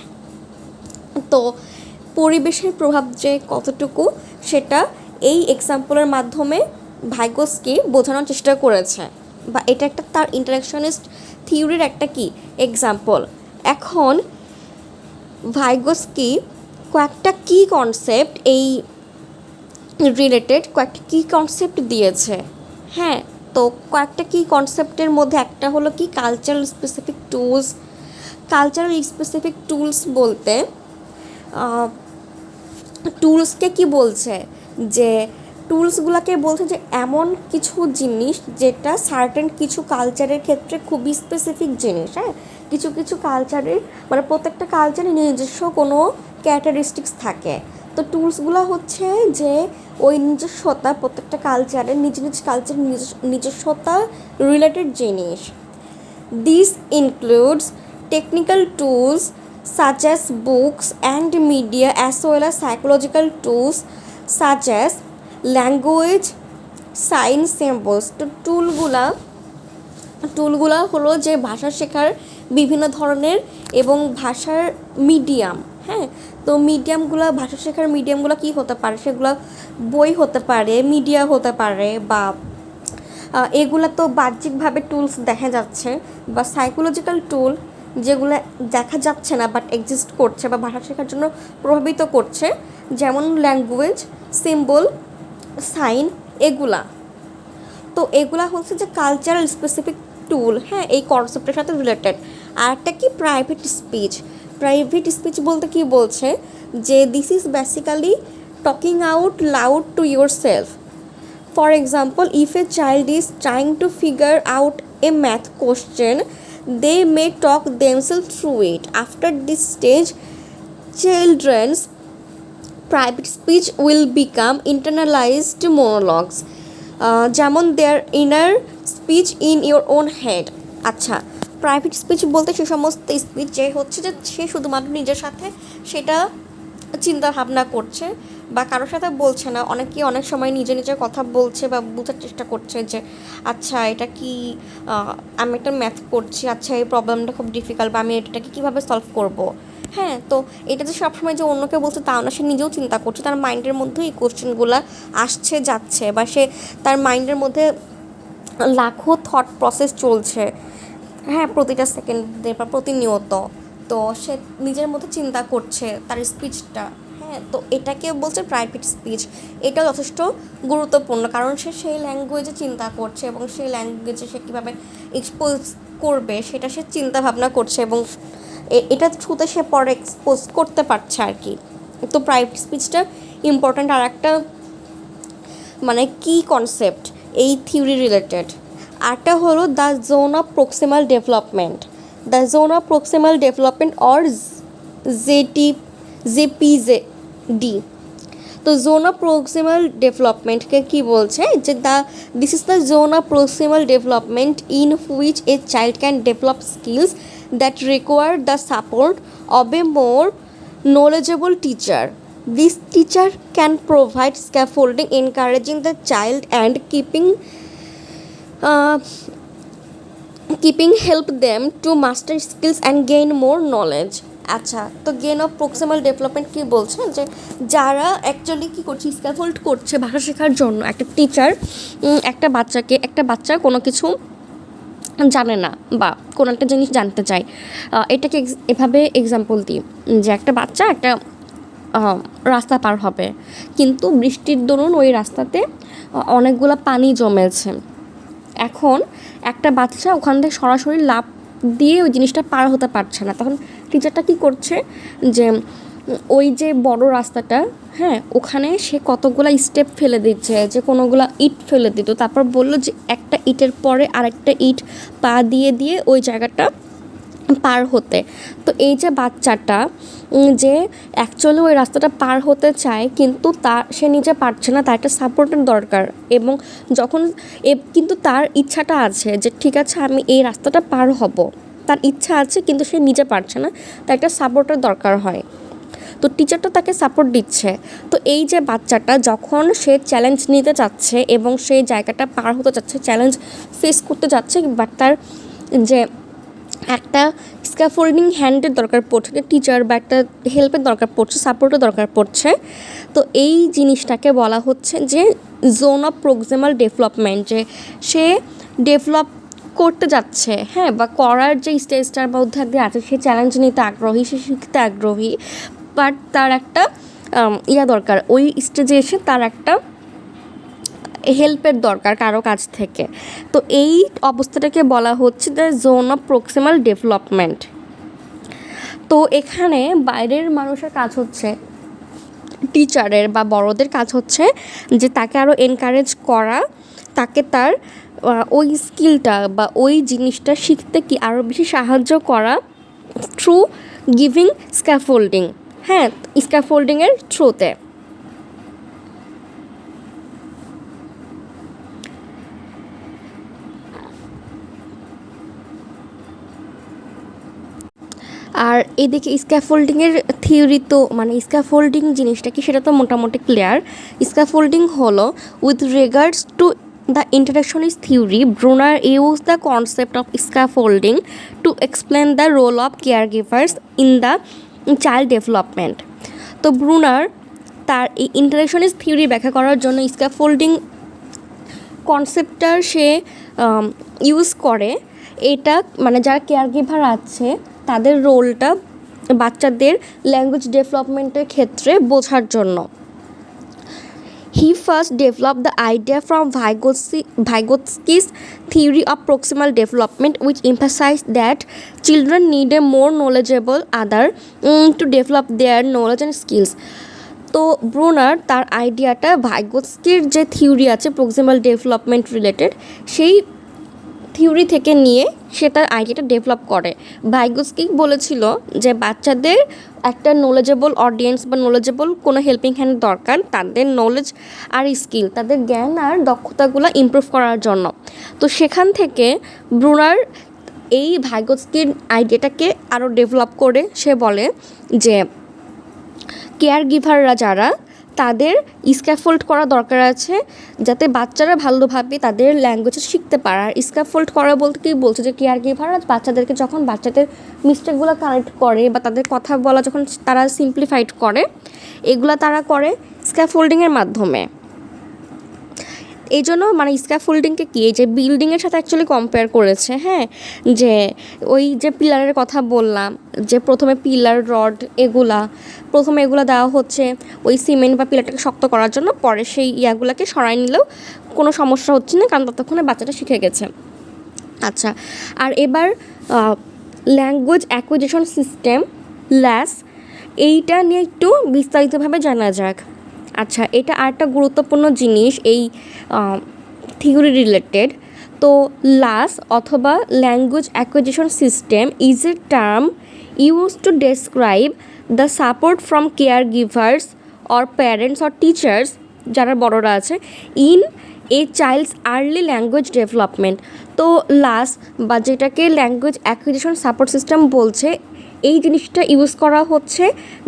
[SPEAKER 1] তো পরিবেশের প্রভাব যে কতটুকু সেটা এই এক্সাম্পলের মাধ্যমে ভাইগোৎস্কি বোঝানোর চেষ্টা করেছে, বা এটা একটা তার ইন্টারাকশনিস্ট থিওরির একটা কি এক্সাম্পল। এখন ভাইগোৎস্কি কয়েকটা কি কনসেপ্ট এই রিলেটেড কয়েকটা কি কনসেপ্ট দিয়েছে। হ্যাঁ, তো কয়েকটা কি কনসেপ্টের মধ্যে একটা হলো কি cultural specific tools. Cultural specific tools বলতে টুলসকে কি বলছে, যে টুলসগুলোকে বলছে যে এমন কিছু জিনিস যেটা সার্টেন কিছু কালচারের ক্ষেত্রে খুবই স্পেসিফিক জিনিস। হ্যাঁ, কিছু কিছু কালচারের মানে প্রত্যেকটা কালচারের নিজস্ব কোনো ক্যারেক্টারিস্টিক্স থাকে। তো টুলসগুলো হচ্ছে যে ওই নিজস্বতা, প্রত্যেকটা কালচারের নিজ নিজ কালচারের নিজস্বতা রিলেটেড জিনিস। This includes technical tools such as books and media as well as psychological tools such as language, sign, symbols. তো টুলগুলা হলো যে ভাষা শেখার বিভিন্ন ধরনের এবং ভাষার মিডিয়াম। হ্যাঁ, তো মিডিয়ামগুলো, ভাষা শেখার মিডিয়ামগুলো কী হতে পারে, সেগুলো বই হতে পারে, মিডিয়া হতে পারে, বা এগুলো তো বাহ্যিকভাবে টুলস দেখা যাচ্ছে, বা সাইকোলজিক্যাল টুল যেগুলো দেখা যাচ্ছে না বাট এক্সিস্ট করছে বা ভাষা শেখার জন্য প্রভাবিত করছে, যেমন ল্যাঙ্গুয়েজ, সিম্বল, সাইন, এগুলা। তো এগুলা হচ্ছে যে কালচারাল স্পেসিফিক টুল। হ্যাঁ, এই কনসেপ্টের সাথে রিলেটেড। আর একটা কি প্রাইভেট স্পিচ। প্রাইভেট স্পিচ বলতে কি বলছে, যে this is basically talking out loud to your self. For example, if a child is trying to figure out a math question, they may talk themselves through it. After this stage, children's private speech will become internalized monologues, যেমন their inner speech in your own head. আচ্ছা, private speech বলতে সে সমস্ত speech যে হচ্ছে যে সে শুধুমাত্র নিজের সাথে সেটা চিন্তা ভাবনা করছে বা কারোর সাথে বলছে না। অনেকে অনেক সময় নিজে নিজের কথা বলছে বা বোঝার চেষ্টা করছে যে আচ্ছা এটা কি, আমি একটা ম্যাথ করছি, আচ্ছা এই প্রবলেমটা খুব ডিফিকাল্ট, বা আমি এটাকে কীভাবে সলভ করব। হ্যাঁ, তো এটা যে সবসময় যে অন্যকে বলছে তাও না, সে নিজেও চিন্তা করছে, তার মাইন্ডের মধ্যে এই কোশ্চেনগুলো আসছে যাচ্ছে, বা সে তার মাইন্ডের মধ্যে লাখো থট প্রসেস চলছে। হ্যাঁ, প্রতিটা সেকেন্ডে বা প্রতিনিয়ত। তো সে নিজের মতো চিন্তা করছে তার স্পিচটা। হ্যাঁ, তো এটাকে বলছে প্রাইভেট স্পিচ। এটাও যথেষ্ট গুরুত্বপূর্ণ, কারণ সে সেই ল্যাঙ্গুয়েজে চিন্তা করছে এবং সেই ল্যাঙ্গুয়েজে সে কীভাবে এক্সপোজ করবে সেটা সে চিন্তা ভাবনা করছে, এবং এটা থ্রুতে সে পরে এক্সপোজ করতে পারছে আর কি। তো প্রাইভেট স্পিচটা ইম্পর্ট্যান্ট আর একটা মানে কি কনসেপ্ট এই থিওরি রিলেটেড। আরটা হলো the zone of proximal development. The zone of proximal development or ZPD. তো জোন অফ প্রক্সিমাল ডেভেলপমেন্টকে কী বলছে, যে this is the zone of proximal development in which a child can develop skills that require the support of a more knowledgeable teacher. This teacher can provide scaffolding, encouraging the child and keeping help them to master skills and gain more knowledge. আচ্ছা, তো gain of proximal development কী বলছে, যে যারা actually কী করছে, scaffold করছে ভাষা শেখার জন্য। একটা টিচার একটা বাচ্চা কোনো কিছু জানে না বা কোনো একটা জিনিস জানতে চায়, এটাকে এভাবে এক্সাম্পল দিই, যে একটা বাচ্চা একটা রাস্তা পার হবে, কিন্তু বৃষ্টির দরুন ওই রাস্তাতে অনেকগুলো পানি জমেছে। এখন একটা বাচ্চা ওখান থেকে সরাসরি লাফ দিয়ে ওই জিনিসটা পার হতে পারছে না। তখন টিচারটা কী করছে, যে ওই যে বড় রাস্তাটা, হ্যাঁ, ওখানে সে কতগুলা স্টেপ ফেলে দিচ্ছে, যে কোনোগুলা ইট ফেলে দিত, তারপর বললো যে একটা ইটের পরে আরেকটা ইট পা দিয়ে দিয়ে ওই জায়গাটা পার হতে। তো এই যে বাচ্চাটা যে অ্যাকচুয়ালি ওই রাস্তাটা পার হতে চায়, কিন্তু সে নিজে পারছে না, তার একটা সাপোর্টের দরকার। এবং যখন কিন্তু তার ইচ্ছাটা আছে যে ঠিক আছে আমি এই রাস্তাটা পার হব, তার ইচ্ছা আছে, কিন্তু সে নিজে পারছে না, তার একটা সাপোর্টের দরকার হয়। তো টিচারটা তাকে সাপোর্ট দিচ্ছে। তো এই যে বাচ্চাটা যখন সে চ্যালেঞ্জ নিতে চাচ্ছে এবং সেই জায়গাটা পার হতে চাচ্ছে, চ্যালেঞ্জ ফেস করতে যাচ্ছে, বাট তার যে একটা স্ক্যাফোল্ডিং হ্যান্ডের দরকার পড়ছে, টিচার বা একটা হেল্পের দরকার পড়ছে, সাপোর্টের দরকার পড়ছে। তো এই জিনিসটাকে বলা হচ্ছে যে জোন অফ প্রক্সিমাল ডেভেলপমেন্ট, যে সে ডেভেলপ করতে যাচ্ছে, হ্যাঁ, বা করার যে স্টেজটার মধ্যে আছে, সে চ্যালেঞ্জ নিতে আগ্রহী, সে শিখতে আগ্রহী, বাট তার একটা দরকার, ওই স্টেজে এসে তার একটা হেল্পের দরকার কারো কাছ থেকে। তো এই অবস্থাটাকে বলা হচ্ছে the zone of proximal development. তো এখানে বাইরের মানুষের কাজ হচ্ছে, টিচারের বা বড়দের কাজ হচ্ছে যে তাকে আরও এনকারেজ করা, তাকে তার ওই স্কিলটা বা ওই জিনিসটা শিখতে কি আরও বেশি সাহায্য করা থ্রু গিভিং স্ক্যাফোল্ডিং। হ্যাঁ, স্ক্যাফোল্ডিংয়ের থ্রুতে। আর এদিকে স্ক্যাফোল্ডিংয়ের থিওরি তো মানে স্ক্যাফোল্ডিং জিনিসটা কি সেটা তো মোটামুটি ক্লিয়ার। স্ক্যাফোল্ডিং হলো with regards to the interactionist theory, Bruner used the concept of scaffolding to explain the role of caregivers in the child development. তো ব্রুনার তার এই ইন্টারেকশনিস্ট থিওরি ব্যাখ্যা করার জন্য স্ক্যাফোল্ডিং কনসেপ্টটা সে ইউজ করে। এটা মানে যারা কেয়ারগিভার আছে তাদের রোলটা বাচ্চাদের ল্যাঙ্গুয়েজ ডেভেলপমেন্টের ক্ষেত্রে বোঝার জন্য। He first developed the idea from Vygotsky's theory of proximal development, which emphasized that children need a more knowledgeable other to develop their knowledge and skills. তো ব্রুনার তার আইডিয়াটা ভাইগোৎস্কির যে থিওরি আছে প্রক্সিমাল ডেভেলপমেন্ট রিলেটেড, সেই theory থেকে নিয়ে সে তার আইডিয়াটা ডেভেলপ করে। ভাইগোৎস্কি বলেছিল যে বাচ্চাদের একটা নলেজেবল অডিয়েন্স বা নলেজেবল কোনো হেল্পিং হ্যান্ড দরকার তাদের নলেজ আর স্কিল, তাদের জ্ঞান আর দক্ষতাগুলো ইমপ্রুভ করার জন্য। তো সেখান থেকে ব্রুনার এই ভাইগোৎস্কির আইডিয়াটাকে আরও ডেভেলপ করে সে বলে যে কেয়ার গিভাররা যারা তাদের স্ক্যাফোল্ড করা দরকার আছে যাতে বাচ্চারা ভালোভাবে তাদের ল্যাঙ্গুয়েজ শিখতে পারে। আর স্ক্যাফোল্ড করা বলতে কি বলছে যে কেয়ার গিভাররা বাচ্চাদেরকে যখন বাচ্চাদের মিস্টেকগুলো কারেক্ট করে বা তাদের কথা বলা যখন তারা সিম্পলিফাইড করে, এগুলো তারা করে স্ক্যাফোল্ডিংয়ের মাধ্যমে। এই জন্য মানে স্ক্যাফোল্ডিংকে কি এই যে বিল্ডিংয়ের সাথে অ্যাকচুয়ালি কম্পেয়ার করেছে। হ্যাঁ, যে ওই যে পিলারের কথা বললাম যে প্রথমে পিলার রড প্রথমে এগুলা দেওয়া হচ্ছে ওই সিমেন্ট বা পিলারটাকে শক্ত করার জন্য, পরে সেই ইয়াগুলোকে সরাই নিলেও কোনো সমস্যা হচ্ছে না কারণ ততক্ষণে বাচ্চাটা শিখে গেছে। আচ্ছা, আর এবার ল্যাঙ্গুয়েজ অ্যাকুইজিশন সিস্টেম ল্যাস, এইটা নিয়ে একটু বিস্তারিতভাবে জানা যাক। আচ্ছা, এটা আরেকটা গুরুত্বপূর্ণ জিনিস এই থিওরি রিলেটেড। তো লাস অথবা language acquisition system is a term use to describe the support from care givers or parents or teachers যারা বড়রা আছে in a child's early language development. তো লাস বা যেটাকে ল্যাঙ্গুয়েজ অ্যাকুইজিশন সাপোর্ট সিস্টেম বলছে, এই জিনিসটা ইউজ করা হচ্ছে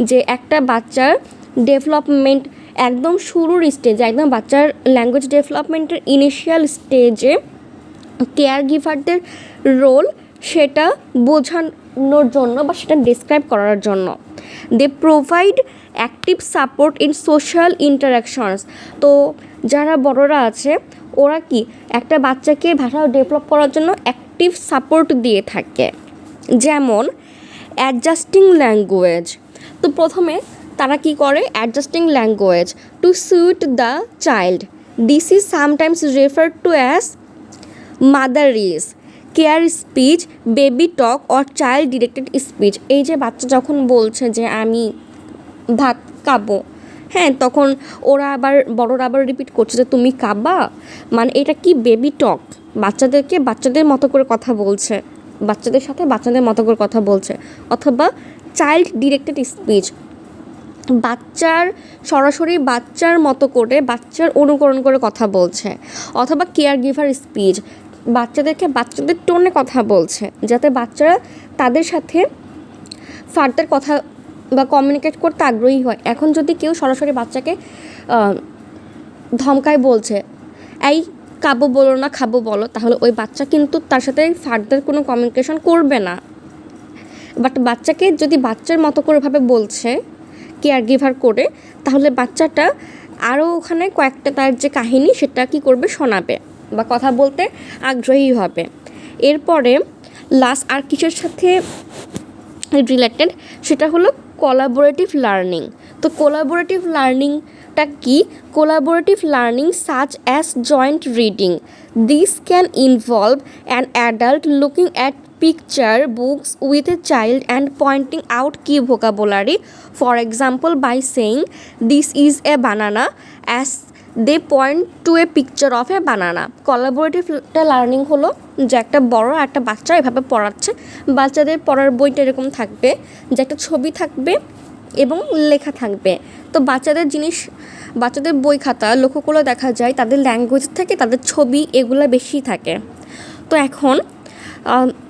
[SPEAKER 1] যে একটা বাচ্চার ডেভেলপমেন্ট একদম শুরুর স্টেজে, একদম বাচ্চার ল্যাঙ্গুয়েজ ডেভেলপমেন্টের ইনিশিয়াল স্টেজে কেয়ার গিভারদের রোল সেটা বোঝানোর জন্য বা সেটা ডেসক্রাইব করার জন্য। They provide active support in social interactions. তো যারা বড়রা আছে ওরা কি একটা বাচ্চাকে ভাষা ডেভেলপ করার জন্য অ্যাক্টিভ সাপোর্ট দিয়ে থাকে, যেমন অ্যাডজাস্টিং ল্যাঙ্গুয়েজ। তো প্রথমে তারা কি করে adjusting language to suit the child, this is sometimes referred to as motherese care speech, baby talk or child directed speech. এই যে বাচ্চা যখন বলছে যে আমি ভাত খাবো, হ্যাঁ, তখন বড়রা আবার রিপিট করছে যে তুমি খাবা, মানে এটা কি বেবি টক, বাচ্চাদেরকে বাচ্চাদের মতো করে কথা বলছে, বাচ্চাদের সাথে বাচ্চাদের মতো করে কথা বলছে। অথবা চাইল্ড ডিরেক্টেড স্পিচ, সরাসরি বাচ্চার মতো করে বাচ্চার অনুকরণ করে কথা বলছে। অথবা কেয়ার গিভার স্পিচ, বাচ্চাদেরকে বাচ্চাদের টোনে কথা বলছে যাতে বাচ্চারা তাদের সাথে ফার্দার কথা বা কমিউনিকেট করতে আগ্রহী হয়। এখন যদি কেউ সরাসরি বাচ্চাকে ধমকায় বলছে এই খাবো বলো না খাবো বলো, তাহলে ওই বাচ্চা কিন্তু তার সাথে ফার্দার কোনো কমিউনিকেশন করবে না। বাট বাচ্চাকে যদি বাচ্চার মতো করে ভাবে বলছে কেয়ার গিভার করে, তাহলে বাচ্চাটা আরও ওখানে কয়েকটা তার যে কাহিনী সেটা কি করবে শোনাবে বা কথা বলতে আগ্রহী হবে। এরপরে লাস্ট আর কিসের সাথে রিলেটেড সেটা হলো কোলাবোরেটিভ লার্নিং। তো কোলাবোরেটিভ লার্নিংটা কি? Collaborative learning such as joint reading, this can involve an adult looking at picture books with a child and pointing out key vocabulary, for example by saying this is a banana as they point to a picture of a banana. Collaborative learning হলো যে একটা বড় একটা বাচ্চা এভাবে পড়াচ্ছে, বাচ্চাদের পড়ার বইটা এরকম থাকবে যে একটা ছবি থাকবে এবং লেখা থাকবে। তো বাচ্চাদের বই খাতা লক্ষ্য করলে দেখা যায় তাদের ল্যাঙ্গুয়েজ থেকে তাদের ছবি এগুলো বেশি থাকে। তো এখন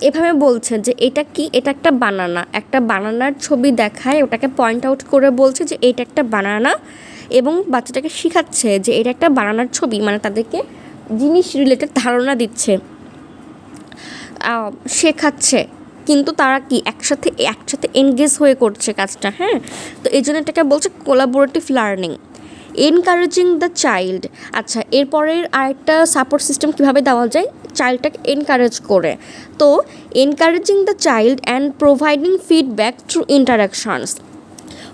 [SPEAKER 1] এভাবে বলছে যে এটা কি, এটা একটা বানানা, একটা বানানার ছবি দেখায়, ওটাকে পয়েন্ট আউট করে বলছে যে এটা একটা বানানা এবং বাচ্চাটাকে শেখাচ্ছে যে এটা একটা বানানার ছবি, মানে তাদেরকে জিনিস রিলেটেড ধারণা দিচ্ছে, শেখাচ্ছে, কিন্তু তারা কি একসাথে এনগেজ হয়ে করছে কাজটা। হ্যাঁ, তো এই জন্য এটাকে বলছে collaborative learning. Encouraging the child. আচ্ছা, এরপরের আরেকটা সাপোর্ট সিস্টেম কীভাবে দেওয়া যায় চাইল্ডটাকে এনকারেজ করে। তো encouraging the child and providing feedback through interactions.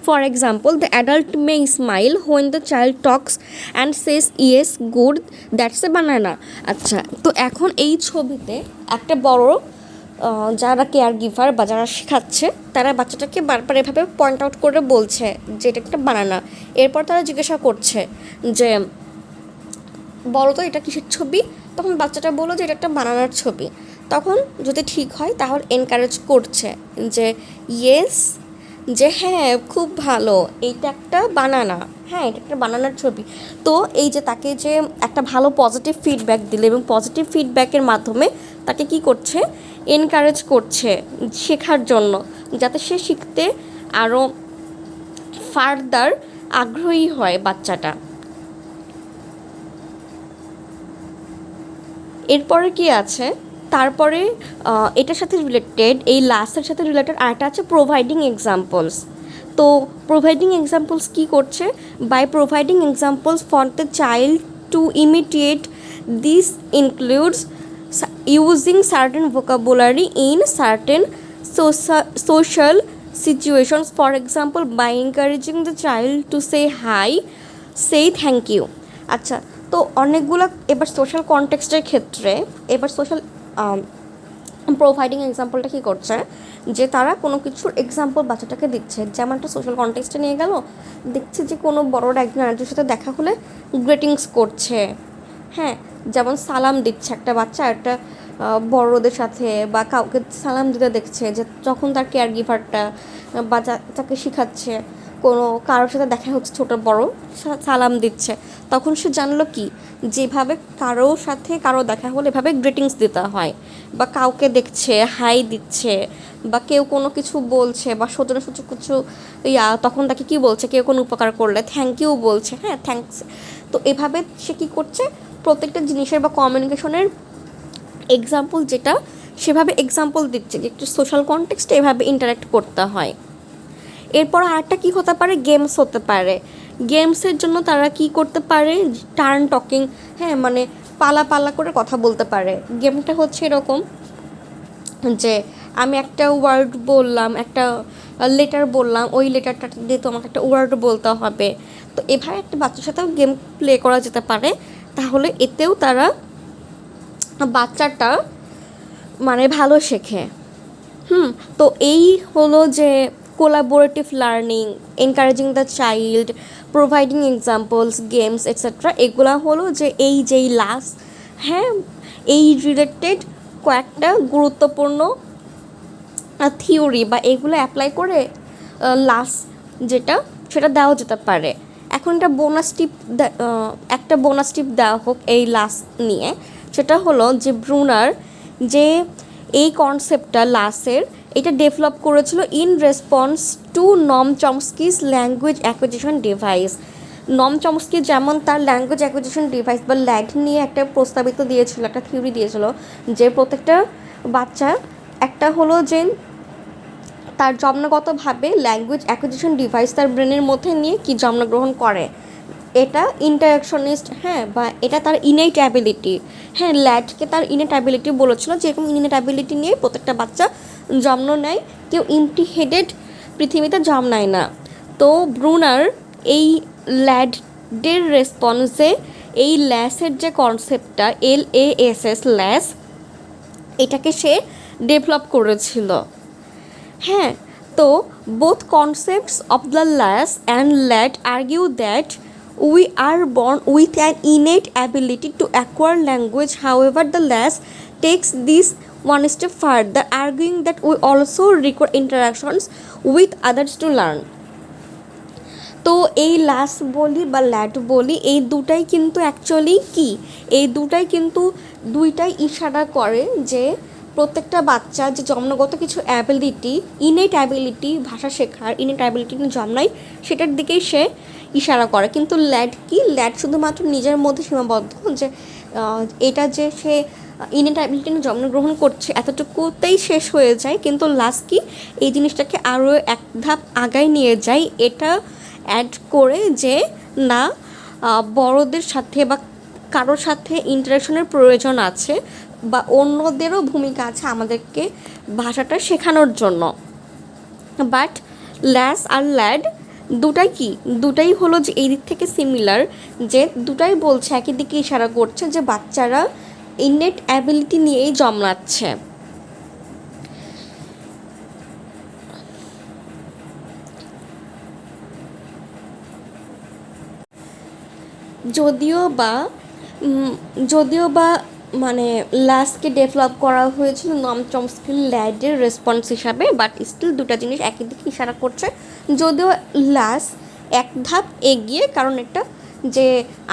[SPEAKER 1] For example, the adult may smile when the child talks and says yes good, that's a banana. আচ্ছা, তো এখন এই ছবিতে একটা বড় যারা কেয়ার গিভার বা যারা শেখাচ্ছে তারা বাচ্চাটাকে বারবার এভাবে পয়েন্ট আউট করে বলছে যে এটা একটা বানানা। এরপর তারা জিজ্ঞাসা করছে যে বলো তো এটা কিসের ছবি, তখন বাচ্চাটা বললো যে এটা একটা বানানার ছবি। তখন যদি ঠিক হয় তাহলে এনকারেজ করছে যে ইয়েস, যে হ্যাঁ খুব ভালো, এইটা একটা বানানা, হ্যাঁ এটা একটা বানানার ছবি। তো এই যে তাকে যে একটা ভালো পজিটিভ ফিডব্যাক দিলে এবং পজিটিভ ফিডব্যাকের মাধ্যমে তাকে কি করছে, এনকারেজ করছে শেখার জন্য, যাতে সে শিখতে আরও ফার্দার আগ্রহী হয় বাচ্চাটা। এরপরে কি আছে, তারপরে এটার সাথে রিলেটেড, এই লাস্টের সাথে রিলেটেড আরেকটা আছে প্রোভাইডিং এক্সাম্পলস। তো প্রোভাইডিং এক্সাম্পলস কী করছে, by providing examples for the child to immediate, this includes using certain vocabulary in certain social situations, for example by encouraging the child to say hi, say thank you. আচ্ছা, তো অনেকগুলো এবার social কনটেক্সটের ক্ষেত্রে এবার social providing এক্সাম্পলটা কী করছে, যে তারা কোনো কিছুর এক্সাম্পল বাচ্চাটাকে দিচ্ছে। যেমন একটা সোশ্যাল কনটেক্সটে নিয়ে গেল, দেখছে যে কোনো বড়োর একজন আরেকজনের সাথে দেখা হলে গ্রিটিংস করছে, হ্যাঁ যেমন সালাম দিচ্ছে একটা বাচ্চা একটা বড়দের সাথে বা কাউকে সালাম দিতে দেখছে, যে যখন তার কেয়ার গিভারটা বা তাকে শেখাচ্ছে কোনো কারোর সাথে দেখা হচ্ছে ছোটো বড় সালাম দিচ্ছে, তখন সে জানলো কি যেভাবে কারোর সাথে কারো দেখা হলে এভাবে গ্রিটিংস দিতে হয়, বা কাউকে দেখছে হাই দিচ্ছে, বা কেউ কোনো কিছু বলছে বা সূচক কিছু তখন তাকে কী বলছে, কেউ কোনো উপকার করলে থ্যাংক ইউ বলছে, হ্যাঁ থ্যাংকস। তো এভাবে সে কী করছে, প্রত্যেকটা জিনিসের বা কমিউনিকেশনের এক্সাম্পল যেটা সেভাবে এক্সাম্পল দিচ্ছে যে একটু সোশ্যাল কনটেক্সটে এভাবে ইন্টারাক্ট করতে হয়। এরপর আরেকটা কী হতে পারে, গেমস হতে পারে। গেমসের জন্য তারা কি করতে পারে, টার্ন টকিং, হ্যাঁ মানে পালা করে কথা বলতে পারে। গেমটা হচ্ছে এরকম যে আমি একটা ওয়ার্ড বললাম, একটা লেটার বললাম, ওই লেটারটা দিয়ে তোমাকে একটা ওয়ার্ড বলতে হবে। তো এভাবে একটা বাচ্চার সাথেও গেম প্লে করা যেতে পারে, তাহলে এতেও তারা বাচ্চাটা মানে ভালো শেখে। তো এই হলো যে collaborative learning, encouraging the child, providing examples, games etcetera, এগুলা হলো যে যেই লাস্ট, হ্যাঁ এই রিলেটেড কয়েকটা গুরুত্বপূর্ণ থিওরি বা এগুলো অ্যাপ্লাই করে লাস্ট যেটা সেটা দেওয়া যেতে পারে। এখন একটা বোনাস টিপ দেওয়া হোক এই লাস্ট নিয়ে, সেটা হলো যে ব্রুনার যে এই কনসেপ্টটা লাস্টের এটা ডেভেলপ করেছিল ইন রেসপন্স টু নম চমস্কিস ল্যাঙ্গুয়েজ অ্যাকুইজিশন ডিভাইস। নম চমস্কি যেমন তার ল্যাঙ্গুয়েজ অ্যাকুইজিশন ডিভাইস বা ল্যাগ নিয়ে একটা প্রস্তাবিত দিয়েছিল, একটা থিওরি দিয়েছিল যে প্রত্যেকটা বাচ্চা একটা হলো যে তার জন্মগতভাবে ল্যাঙ্গুয়েজ অ্যাকুইজিশন ডিভাইস তার ব্রেনের মধ্যে নিয়ে কি জন্মগ্রহণ করে, এটা ইন্টারাকশনিস্ট, হ্যাঁ বা এটা তার ইনেট অ্যাবিলিটি, হ্যাঁ ল্যাডকে তার ইনেট অ্যাবিলিটি বলেছিল যে এরকম ইনেট অ্যাবিলিটি নিয়ে প্রত্যেকটা বাচ্চা জন্ম নেয়। কেউ এমটি হেডেড পৃথিবীতে জন্মায় না। তো ব্রুনার এই ল্যাডের রেসপন্সে এই ল্যাসের যে কনসেপ্টটা LASS ল্যাস, এটাকে সে ডেভেলপ করেছিল। হ্যাঁ, তো বোথ কনসেপ্টস অফ দ্য ল্যাস and lad argue that we are born with an innate ability to acquire language. However, the lass takes this one step further, arguing that we also require interactions with others to learn. তো এই লাস বলি বা lad বলি এই দুটাই কিন্তু actually কি, এই দুটাই কিন্তু দুইটাই ইশারা করে যে প্রত্যেকটা বাচ্চা যে জন্মগত কিছু অ্যাবিলিটি, ইনেট অ্যাবিলিটি, ভাষা শেখার ইনেট অ্যাবিলিটি জন্মায়, সেটার দিকেই সে ইশারা করে। কিন্তু ল্যাড কি, ল্যাড শুধুমাত্র নিজের মধ্যে সীমাবদ্ধ, যে এটা যে সে ইনেট অ্যাবিলিটি জন্মগ্রহণ করছে এতটুকুতেই শেষ হয়ে যায়। কিন্তু লাস কি, এই জিনিসটাকে আরও এক ধাপ আগায় নিয়ে যায়, এটা অ্যাড করে যে না, বড়দের সাথে বা কারোর সাথে ইন্টারাকশনের প্রয়োজন আছে বা অন্যদেরও ভূমিকা আছে আমাদেরকে ভাষাটা শেখানোর জন্য। বাট ল্যাস আর ল্যাড দুটাই কি, দুটাই হলো যে এই দিক থেকে সিমিলার, যে দুটাই বলছে, একই দিকে ইশারা করছে যে বাচ্চারা ইনেট অ্যাবিলিটি নিয়েই জন্মাচ্ছে। যদিও বা মানে লাসকে ডেভেলপ করা হয়েছিল নম চমস্কি ল্যাডের রেসপন্স হিসাবে, বাট স্টিল দুটা জিনিস একই দিকে ইশারা করছে। যদিও লাস এক ধাপ এগিয়ে, কারণ এটা যে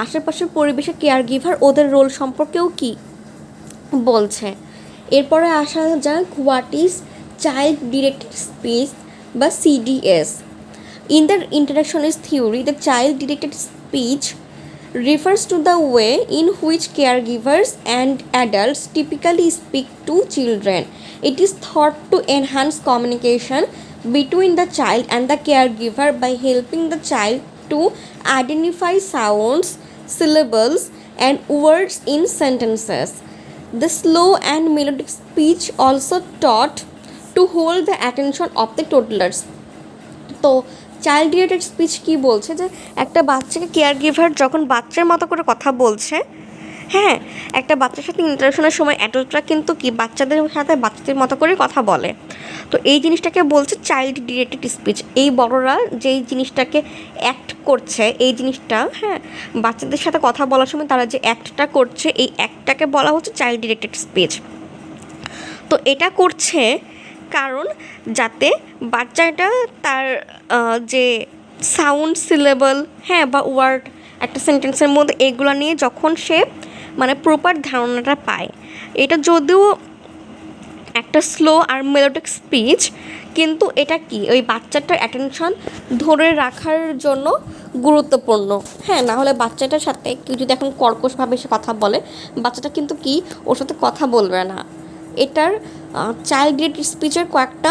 [SPEAKER 1] আশেপাশের পরিবেশে কেয়ার গিভার ওদের রোল সম্পর্কেও কি বলছে। এরপরে আসা যাক what is child directed speech বা CDS। In the interactionist theory, the child directed speech refers to the way in which caregivers and adults typically speak to children. It is thought to enhance communication between the child and the caregiver by helping the child to identify sounds, syllables, and words in sentences. The slow and melodic speech also taught to hold the attention of the toddlers. তো child directed speech কী বলছে, যে একটা বাচ্চাকে care giver যখন বাচ্চার মতো করে কথা বলছে, হ্যাঁ, একটা বাচ্চার সাথে ইন্টারাকশনের সময় অ্যাডাল্টরা কিন্তু কি বাচ্চাদের সাথে বাচ্চাদের মতো করে কথা বলে। তো এই জিনিসটাকে বলছে চাইল্ড ডিরেক্টেড স্পিচ। এই বড়রা যেই জিনিসটাকে অ্যাক্ট করছে, এই জিনিসটা, হ্যাঁ, বাচ্চাদের সাথে কথা বলার সময় তারা যে অ্যাক্টটা করছে, এই অ্যাক্টটাকে বলা হচ্ছে চাইল্ড ডিরেক্টেড স্পিচ। তো এটা করছে কারণ যাতে বাচ্চাটা তার যে সাউন্ড, সিলেবল, হ্যাঁ, বা ওয়ার্ড একটা সেন্টেন্সের মধ্যে এগুলো নিয়ে যখন সে মানে প্রপার ধারণাটা পায়। এটা যদিও একটা স্লো আর মেলোডিক স্পিচ, কিন্তু এটা কি ওই বাচ্চাটার অ্যাটেনশন ধরে রাখার জন্য গুরুত্বপূর্ণ। হ্যাঁ, না হলে বাচ্চাটার সাথে কেউ যদি এখন কর্কশভাবে সে কথা বলে, বাচ্চাটা কিন্তু কি ওর সাথে কথা বলবে না। এটার চাইল্ড ডিরেক্টেড স্পিচের কয়েকটা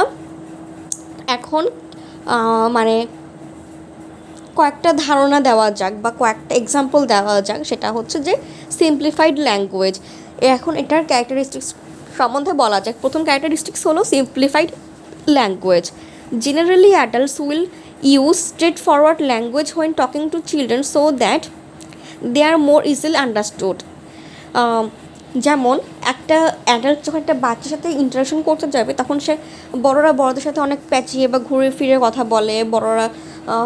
[SPEAKER 1] এখন মানে কয়েকটা ধারণা দেওয়া যাক বা কয়েকটা এক্সাম্পল দেওয়া যাক। সেটা হচ্ছে যে সিম্পলিফাইড ল্যাঙ্গুয়েজ। এখন এটার ক্যারেক্টারিস্টিক্স সম্বন্ধে বলা যাক। প্রথম ক্যারেক্টারিস্টিক্স হলো simplified language. Generally adults will use straight forward language when talking to children so that they are more easily understood. যেমন একটা অ্যাডাল্ট যখন একটা বাচ্চার সাথে ইন্টারাকশন করতে যাবে, তখন সে বড়রা বড়দের সাথে অনেক প্যাচিয়ে বা ঘুরে ফিরে কথা বলে। বড়রা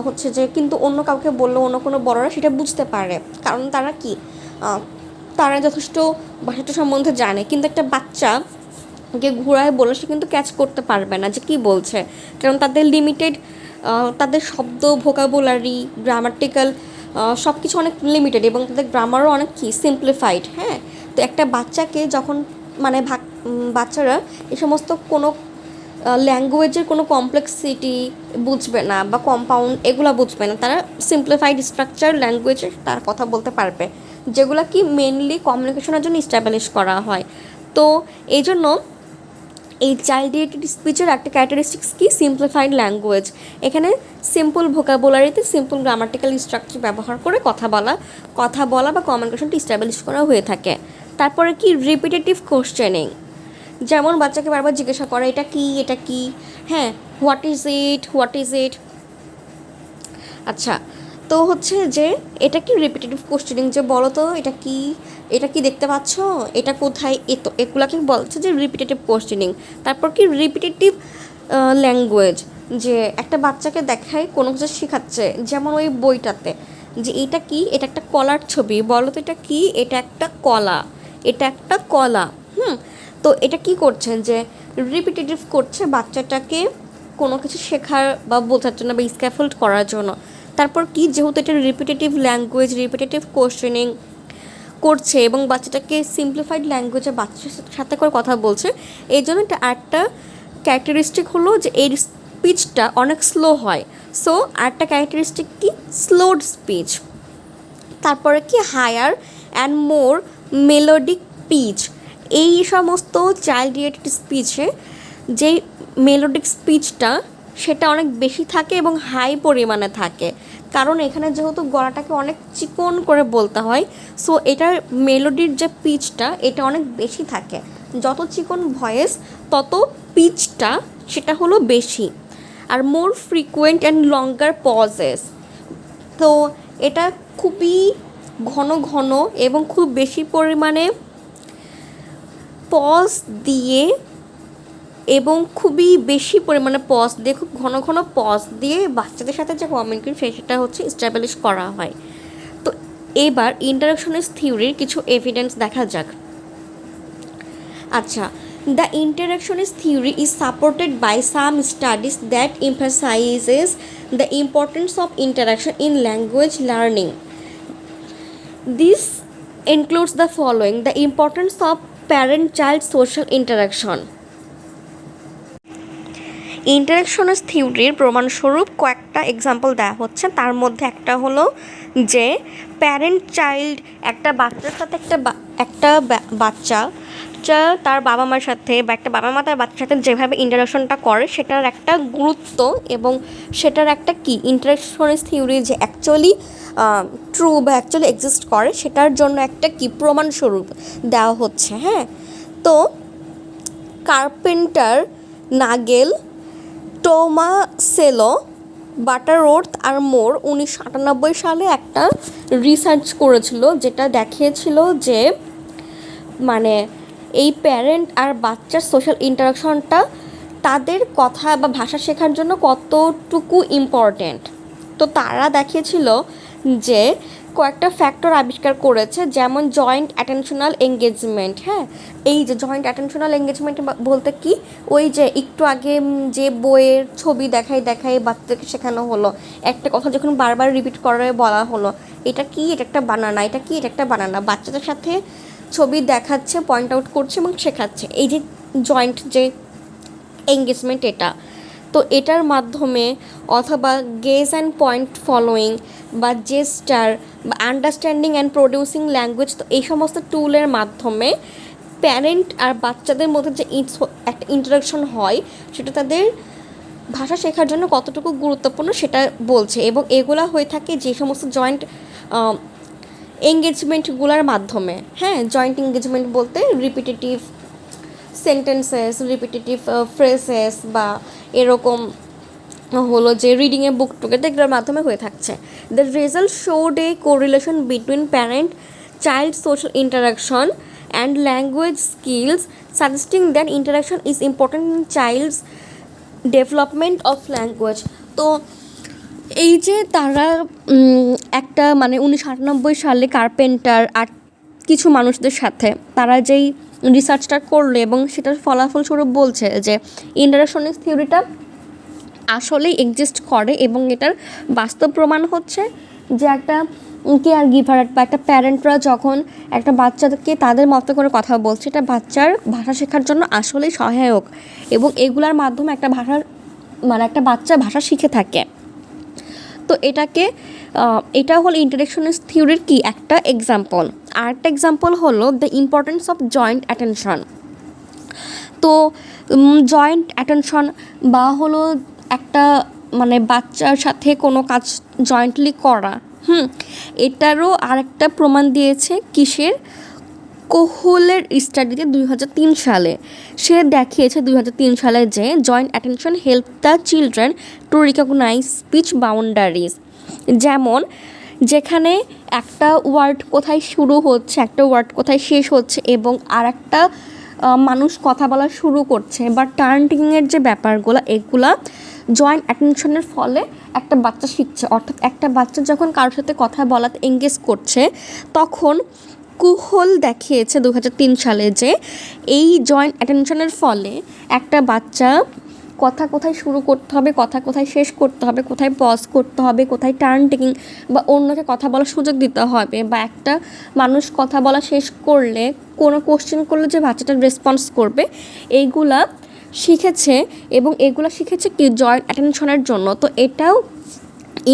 [SPEAKER 1] হচ্ছে যে কিন্তু অন্য কাউকে বললেও অন্য কোনো বড়রা সেটা বুঝতে পারে, কারণ তারা কি তারা যথেষ্ট ভাষাটা সম্বন্ধে জানে। কিন্তু একটা বাচ্চাকে ঘুরায় বলে সে কিন্তু ক্যাচ করতে পারবে না যে কী বলছে, কারণ তাদের লিমিটেড, তাদের শব্দ, ভোকাবুলারি, গ্রামাটিক্যাল সব কিছু অনেক লিমিটেড এবং তাদের গ্রামারও অনেক কি সিম্পলিফাইড। হ্যাঁ, তো একটা বাচ্চাকে যখন মানে বাচ্চারা এই সমস্ত কোনো ল্যাঙ্গুয়েজের কোনো কমপ্লেক্সিটি বুঝবে না বা কম্পাউন্ড এগুলো বুঝবে না। তারা সিম্পলিফাইড স্ট্রাকচার ল্যাঙ্গুয়েজে তারা কথা বলতে পারবে, যেগুলো কি মেনলি কমিউনিকেশনের জন্য ইস্টাবলিশ করা হয়। তো এই জন্য এই চাইল্ড ডিরেক্টেড স্পিচের একটা ক্যারেক্টারিস্টিক্স কি সিম্পলিফাইড ল্যাঙ্গুয়েজ। এখানে সিম্পল ভোকাবুলারিতে সিম্পল গ্রামাটিক্যাল স্ট্রাকচার ব্যবহার করে কথা বলা বা কমিউনিকেশনটা ইস্টাবলিশ করা হয়ে থাকে। তারপরে কি রিপিটেটিভ কোশ্চেনিং। যেমন বাচ্চাকে বারবার জিজ্ঞাসা করা এটা কি, এটা কি, হ্যাঁ, হোয়াট ইজ ইট। আচ্ছা, তো হচ্ছে যে এটা কি রিপিটেটিভ কোশ্চেনিং, যে বলো তো এটা কি দেখতে পাচ্ছ, এটা কোথায়, এগুলাকে বলছে যে রিপিটেটিভ কোশ্চেনিং। তারপর কি রিপিটেটিভ ল্যাঙ্গুয়েজ, যে একটা বাচ্চাকে দেখায় কোনো কিছু শেখাচ্ছে, যেমন ওই বইটাতে যে এটা কি, এটা একটা কলার ছবি, বলো তো এটা কি, এটা একটা কলা, এটা একটা কলা। তো এটা কি করছেন, যে রিপিটেটিভ করছে বাচ্চাটাকে কোনো কিছু শেখার বা বোঝার জন্য বা স্ক্যাফোল্ড করার জন্য। তারপর কি, যেহেতু এটা রিপিটেটিভ ল্যাঙ্গুয়েজ, রিপিটেটিভ কোশ্চেনিং করছে এবং বাচ্চাটাকে সিম্পলিফাইড ল্যাঙ্গুয়েজে বাচ্চার সাথে করে কথা বলছে, এই জন্য এটা একটা ক্যারেক্টারিস্টিক হলো যে এর স্পিচটা অনেক স্লো হয়। সো আরেকটা ক্যারেক্টারিস্টিক কি, স্লোড স্পিচ। তারপরে কি, higher and more melodic pitch. এই সমস্ত চাইল্ড রিলেটেড স্পিচে যেই মেলোডিক স্পিচটা সেটা অনেক বেশি থাকে এবং হাই পরিমাণে থাকে, কারণ এখানে যেহেতু গলাটাকে অনেক চিকন করে বলতে হয়, সো এটার মেলোডির যে পিচটা এটা অনেক বেশি থাকে। যত চিকন ভয়েস তত পিচটা সেটা হলো বেশি। আর মোর ফ্রিকুয়েন্ট অ্যান্ড লঙ্গার পজেস, তো এটা খুবই ঘন ঘন এবং খুব বেশি পরিমাণে পজ দিয়ে এবং খুবই বেশি পরিমাণে পজ দিয়ে, খুব ঘন ঘন পজ দিয়ে বাচ্চাদের সাথে যে কমিউনিকেশন সেটা হচ্ছে এস্টাবলিশ করা হয়। তো এবার ইন্টারাকশনিস্ট থিওরির কিছু এভিডেন্স দেখা যাক। আচ্ছা, the interactionist theory is supported by some studies that emphasizes the importance of interaction in language learning. This includes the following: the importance of parent-child social interaction. ইন্টারাকশনিস্ট থিওরির প্রমাণস্বরূপ কয়েকটা এক্সাম্পল দেওয়া হচ্ছে, তার মধ্যে একটা হলো যে প্যারেন্ট চাইল্ড, একটা বাচ্চার সাথে একটা বাচ্চা তার বাবা মার সাথে বা একটা বাবা মা তার বাচ্চার সাথে যেভাবে ইন্টারাকশনটা করে সেটার একটা গুরুত্ব এবং সেটার একটা কি ইন্টারাকশনিস্ট থিওরি যে অ্যাকচুয়ালি ট্রু বা অ্যাকচুয়ালি এক্সিস্ট করে সেটার জন্য একটা কি প্রমাণস্বরূপ দেওয়া হচ্ছে। হ্যাঁ, তো কার্পেন্টার, নাগেল, টোমাসেলো, বাটারওর্থ আর মোর 1998 সালে একটা রিসার্চ করেছিল, যেটা দেখিয়েছিল যে মানে এই প্যারেন্ট আর বাচ্চার সোশ্যাল ইন্টারাকশনটা তাদের কথা বা ভাষা শেখার জন্য কতটুকু ইম্পর্ট্যান্ট। তো তারা দেখিয়েছিল যে কয়েকটা ফ্যাক্টর আবিষ্কার করেছে, যেমন জয়েন্ট অ্যাটেনশনাল এঙ্গেজমেন্ট। হ্যাঁ, এই যে জয়েন্ট অ্যাটেনশনাল এঙ্গেজমেন্ট বলতে কি, ওই যে একটু আগে যে বইয়ের ছবি দেখায় বাচ্চাদেরকে শেখানো হলো, একটা কথা যখন বারবার রিপিট করে বলা হলো এটা কি, এটা একটা বানানা, এটা কি, এটা একটা বানানা, বাচ্চাদের সাথে ছবি দেখাচ্ছে, পয়েন্ট আউট করছে এবং শেখাচ্ছে, এই যে জয়েন্ট যে এঙ্গেজমেন্ট এটা। তো এটার মাধ্যমে অথবা গেজ অ্যান্ড পয়েন্ট ফলোয়িং বা জেস্টার বা আন্ডারস্ট্যান্ডিং অ্যান্ড প্রডিউসিং ল্যাঙ্গুয়েজ, তো এই সমস্ত টুলের মাধ্যমে প্যারেন্ট আর বাচ্চাদের মধ্যে যে একটা ইন্টারাকশন হয় সেটা তাদের ভাষা শেখার জন্য কতটুকু গুরুত্বপূর্ণ সেটা বলছে। এবং এগুলা হয়ে থাকে যে সমস্ত জয়েন্ট এঙ্গেজমেন্টগুলোর মাধ্যমে। হ্যাঁ, জয়েন্ট এঙ্গেজমেন্ট বলতে রিপিটেটিভ সেন্টেন্সেস, রিপিটেটিভ ফ্রেজেস বা এরকম হলো যে রিডিং এ বুক টুগেদার, এগুলোর মাধ্যমে হয়ে থাকছে। The result showed a correlation between parent child social interaction and language skills, suggesting that interaction is important in child's development of language. তো এই যে তারা একটা 1998 সালে কার্পেন্টার আর কিছু মানুষদের সাথে তারা যেই রিসার্চটা করলো এবং সেটার ফলাফলস্বরূপ বলছে যে ইন্টারাকশনিস্ট থিওরিটা আসলেই এক্সিস্ট করে এবং এটার বাস্তব প্রমাণ হচ্ছে যে একটা কেয়ার গিভার বা একটা প্যারেন্টরা যখন একটা বাচ্চাকে তাদের মতো করে কথা বলছে, এটা বাচ্চার ভাষা শেখার জন্য আসলেই সহায়ক এবং এগুলার মাধ্যমে একটা বাচ্চা ভাষা শিখে থাকে। তো এটা হলো ইন্টারাকশনিস্ট থিওরির কি একটা এক্সাম্পল। আর একটা এক্সাম্পল হলো the importance of joint attention. তো জয়েন্ট অ্যাটেনশন বা হলো একটা বাচ্চার সাথে কোনো কাজ জয়েন্টলি করা, এটারও আরেকটা প্রমাণ দিয়েছে কিসের, কোহলের স্টাডিতে 2003 সালে সে দেখিয়েছে 2003 সালে যে joint attention help the children to recognise speech boundaries, যেমন যেখানে একটা ওয়ার্ড কোথায় শুরু হচ্ছে, একটা ওয়ার্ড কোথায় শেষ হচ্ছে এবং আর একটা মানুষ কথা বলা শুরু করছে বা টার্নিংয়ের যে ব্যাপারগুলো, এগুলা জয়েন্ট অ্যাটেনশনের ফলে একটা বাচ্চা শিখছে। অর্থাৎ একটা বাচ্চা যখন কারোর সাথে কথা বলাতে এঙ্গেজ করছে, তখন কুহল দেখিয়েছে 2003 সালে যে এই জয়েন্ট অ্যাটেনশনের ফলে একটা বাচ্চা কথা কোথায় শুরু করতে হবে, কথা কোথায় শেষ করতে হবে, কোথায় পজ করতে হবে, কোথায় টার্ন টেকিং বা অন্যকে কথা বলার সুযোগ দিতে হবে, বা একটা মানুষ কথা বলা শেষ করলে কোনো কোশ্চেন করলে যে বাচ্চাটার রেসপন্স করবে, এইগুলা শিখেছে। এবং এগুলো শিখেছে কি জয়েন্ট অ্যাটেনশনের জন্য। তো এটাও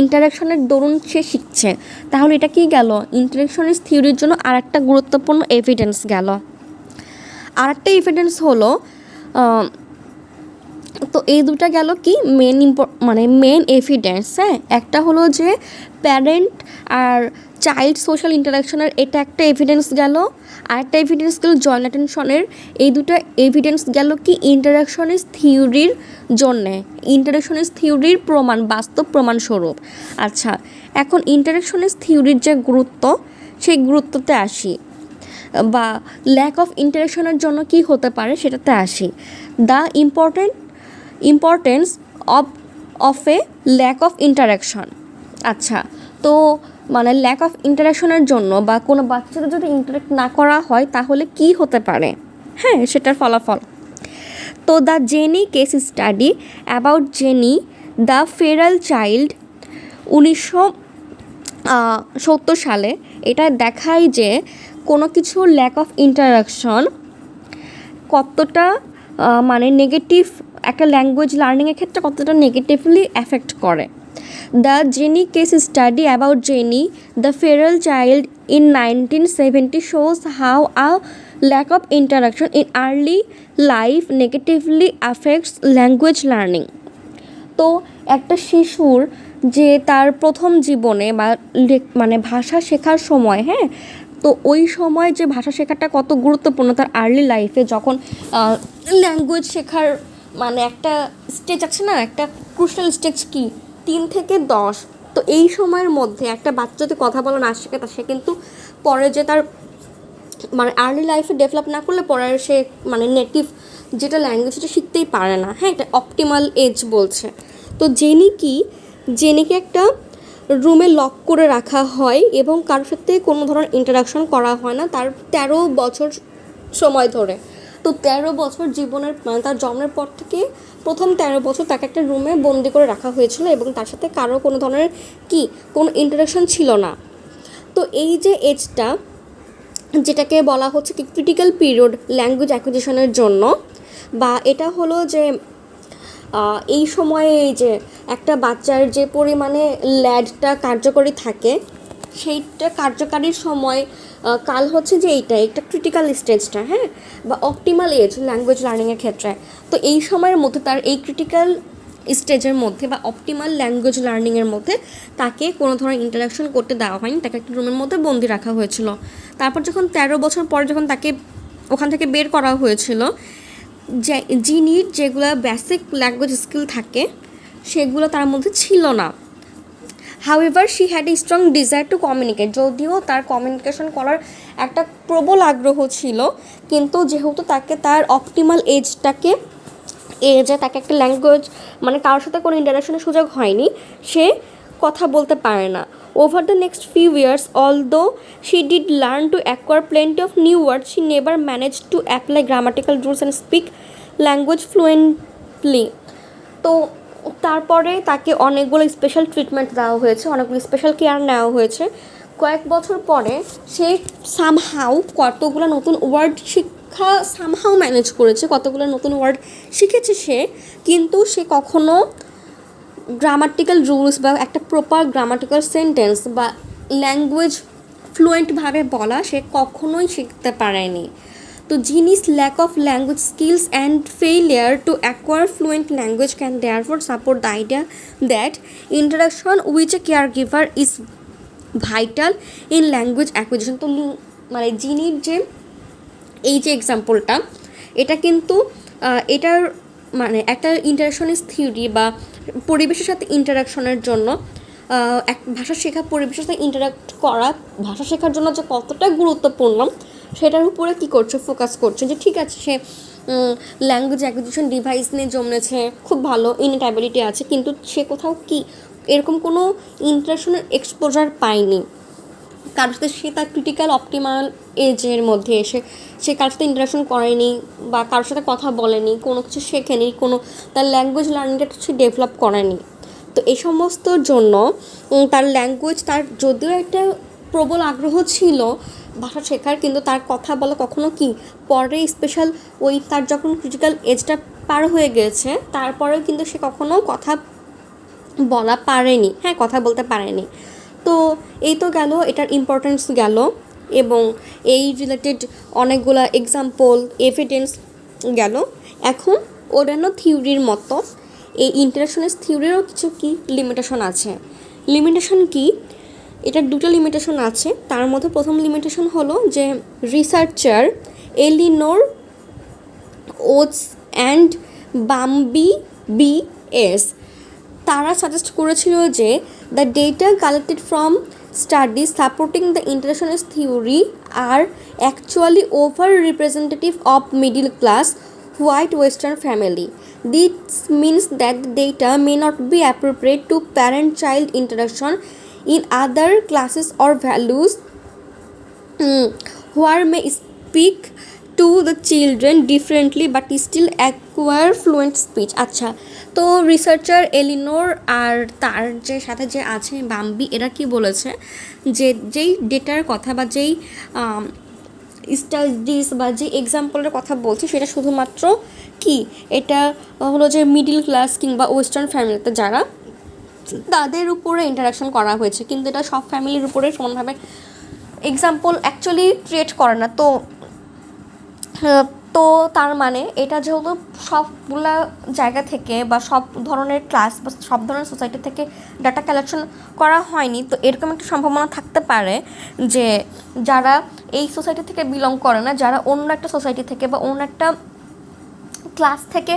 [SPEAKER 1] ইন্টারাকশনের দরুন সে শিখছে। তাহলে এটা কি গেল, ইন্টারাকশনিস্ট থিওরির জন্য আর একটা গুরুত্বপূর্ণ এভিডেন্স গেল। আর একটা এভিডেন্স হলো, তো এই দুটা গেল কি মেন এভিডেন্স। হ্যাঁ, একটা হলো যে প্যারেন্ট আর চাইল্ড সোশ্যাল ইন্টারাকশনের, এটা একটা এভিডেন্স গেল। আর একটা এভিডেন্স গেল জয়েন্ট অ্যাটেনশনের। এই দুটো এভিডেন্স গেল কি ইন্টারাকশনিস্ট থিওরির জন্যে, ইন্টারাকশনিস্ট থিওরির প্রমাণ, বাস্তব প্রমাণস্বরূপ। আচ্ছা, এখন ইন্টারাকশনিস্ট থিওরির যে গুরুত্ব, সেই গুরুত্বতে আসি, বা ল্যাক অফ ইন্টারাকশনের জন্য কি হতে পারে সেটাতে আসি। The importance of a lack of interaction. আচ্ছা, তো মানে ল্যাক অফ ইন্টারাকশনের জন্য বা কোনো বাচ্চাদের যদি ইন্টারাক্ট না করা হয় তাহলে কি হতে পারে, হ্যাঁ, সেটার ফলাফল। তো the jenny case study about jenny the Feral child 1970 সালে এটা দেখায় যে কোনো কিছু ল্যাক অফ ইন্টারাকশন কতটা মানে নেগেটিভ, একটা ল্যাঙ্গুয়েজ লার্নিংয়ের ক্ষেত্রে কতটা নেগেটিভলি অ্যাফেক্ট করে। The jenny case study about jenny the Feral child in 1970 shows how a lack of interaction in early life negatively affects language learning. তো একটা শিশুর যে তার প্রথম জীবনে বা মানে ভাষা শেখার সময়, হ্যাঁ, তো ওই সময় যে ভাষা শেখাটা কত গুরুত্বপূর্ণ তার আর্লি লাইফে, যখন ল্যাঙ্গুয়েজ শেখার মানে একটা স্টেজ আছে না, একটা ক্রুশাল স্টেজ কি 3 থেকে 10, তো এই সময়ের মধ্যে একটা বাচ্চা যদি কথা বলা না শেখে, তা সে কিন্তু পরে যে তার মানে আর্লি লাইফে ডেভেলপ না করলে পরে সে মানে নেটিভ যেটা ল্যাঙ্গুয়েজ সেটা শিখতেই পারে না। হ্যাঁ, এটা অপটিমাল এজ বলছে। তো জেনিকে একটা রুমে লক করে রাখা হয় এবং কারোর সাথে কোনো ধরনের ইন্টারাকশন করা হয় না তার 13 বছর সময় ধরে। তো 13 বছর জীবনের মানে তার জন্মের পর থেকে প্রথম 13 বছর তাকে একটা রুমে বন্দি করে রাখা হয়েছিল এবং তার সাথে কারো কোনো ধরনের কোনো ইন্টারাকশন ছিল না। তো এই যে এজটা, যেটাকে বলা হচ্ছে কি ক্রিটিক্যাল পিরিয়ড ল্যাঙ্গুয়েজ অ্যাকুইজিশনের জন্য, বা এটা হলো যে এই সময়ে যে একটা বাচ্চার যে পরিমাণে ল্যাডটা কার্যকরী থাকে, সেইটা কার্যকারীর সময় কাল হচ্ছে যে এইটা ক্রিটিক্যাল স্টেজটা, হ্যাঁ, বা অপটিমাল এজ ল্যাঙ্গুয়েজ লার্নিংয়ের ক্ষেত্রে। তো এই সময়ের মধ্যে তার এই ক্রিটিক্যাল স্টেজের মধ্যে বা অপটিমাল ল্যাঙ্গুয়েজ লার্নিংয়ের মধ্যে তাকে কোনো ধরনের ইন্টারাকশন করতে দেওয়া হয়নি, তাকে একটা রুমের মধ্যে বন্দি রাখা হয়েছিল। তারপর যখন 13 বছর পরে যখন তাকে ওখান থেকে বের করা হয়েছিল, যে জিনির যেগুলো বেসিক ল্যাঙ্গুয়েজ স্কিল থাকে সেগুলো তার মধ্যে ছিল না। However she had a strong desire to communicate, যদিও তার কমিউনিকেশন করার একটা প্রবল আগ্রহ ছিল, কিন্তু যেহেতু তাকে তার অপটিমাল এজে তাকে একটা ল্যাঙ্গুয়েজ মানে কারোর সাথে কোনো ইন্টারাকশনের সুযোগ হয়নি, সে কথা বলতে পারে না। Over the next few years, although she did learn to acquire plenty of new words, she never managed to apply grammatical rules and speak language fluently. তো তারপরে তাকে অনেকগুলো স্পেশাল ট্রিটমেন্ট দেওয়া হয়েছে, অনেকগুলো স্পেশাল কেয়ার নেওয়া হয়েছে। কয়েক বছর পরে সে সামহাউ কতগুলো নতুন ওয়ার্ড সামহাউ ম্যানেজ করেছে, কতগুলো নতুন ওয়ার্ড শিখেছে সে, কিন্তু সে কখনো গ্রামাটিক্যাল রুলস বা একটা প্রপার গ্রামাটিক্যাল সেন্টেন্স বা ল্যাঙ্গুয়েজ ফ্লুয়েন্টভাবে বলা সে কখনোই শিখতে পারেনি। তো জিনিস lack of language skills and failure to acquire fluent language can therefore support the idea that interaction which a care giver is vital in language acquisition. তো মানে জিনির যে এই যে এক্সাম্পলটা, এটা কিন্তু এটার মানে একটা ইন্টারাকশনিস্ট থিওরি বা পরিবেশের সাথে ইন্টারাকশনের জন্য এক ভাষা শেখা, পরিবেশের সাথে ইন্টারাক্ট করা ভাষা শেখার জন্য যে কতটা গুরুত্বপূর্ণ সেটার উপরে কী করছে, ফোকাস করছে। যে ঠিক আছে, সে ল্যাঙ্গুয়েজ অ্যাকুইজিশন ডিভাইস নিয়ে জমেছে, খুব ভালো ইনেট অ্যাবিলিটি আছে, কিন্তু সে কোথাও কি এরকম কোনো ইন্টারাকশনের এক্সপোজার পায়নি কারোর সাথে। সে তার ক্রিটিক্যাল অপটিমাল এজের মধ্যে এসে সে কারোর সাথে ইন্টারাকশন করেনি বা কারোর সাথে কথা বলেনি, কোনো কিছু শেখেনি, কোনো তার ল্যাঙ্গুয়েজ লার্নিংটা সে ডেভেলপ করেনি। তো এই সমস্তর জন্য তার ল্যাঙ্গুয়েজ, তার যদিও একটা প্রবল আগ্রহ ছিল ভাষা শেখার, কিন্তু তার কথা বলা কখনো কি পরে স্পেশাল ওই তার যখন ক্রিটিক্যাল এজটা পার হয়ে গেছে তারপরেও কিন্তু সে কখনো কথা বলা পারেনি, হ্যাঁ, কথা বলতে পারেনি। তো এই তো গেল, এটার ইম্পর্টেন্স গেল, এবং এই রিলেটেড অনেকগুলা এক্সাম্পল, এভিডেন্স গেল। এখন অন্যান্য থিওরির মতো এই ইন্টারাকশনিস্ট থিওরিরও কিছু কি লিমিটেশন আছে। লিমিটেশন কি? এটার দুটো লিমিটেশন আছে। তার মধ্যে প্রথম লিমিটেশন হলো যে researcher Elinor Ochs and Bambi BS তারা সাজেস্ট করেছিল যে the data collected from studies supporting the interactionist theory are actually over representative of middle class white western family. This means that the data may not be appropriate to parent-child interaction in other classes or values where may speak to the children differently but still acquire fluent speech. আচ্ছা, তো researcher এলিনোর আর তার যে সাথে যে আছে Bambi, এরা কি বলেছে যে যেই ডেটার কথা বা যেই স্টাডিজ বা যে এক্সাম্পলের কথা বলছি সেটা শুধুমাত্র কি, এটা হলো যে মিডল ক্লাস কিংবা ওয়েস্টার্ন ফ্যামিলিতে যারা, তাদের উপরে ইন্টারাকশন করা হয়েছে, কিন্তু এটা সব ফ্যামিলির উপরে সমানভাবে এক্সাম্পল অ্যাকচুয়ালি ক্রিয়েট করে না। তো তার মানে এটা যেহেতু সবগুলা জায়গা থেকে বা সব ধরনের ক্লাস বা সব ধরনের সোসাইটি থেকে ডাটা কালেকশন করা হয়নি, তো এরকম একটা সম্ভাবনা থাকতে পারে যে যারা এই সোসাইটি থেকে বিলং করে না, যারা অন্য একটা সোসাইটি থেকে বা অন্য একটা ক্লাস থেকে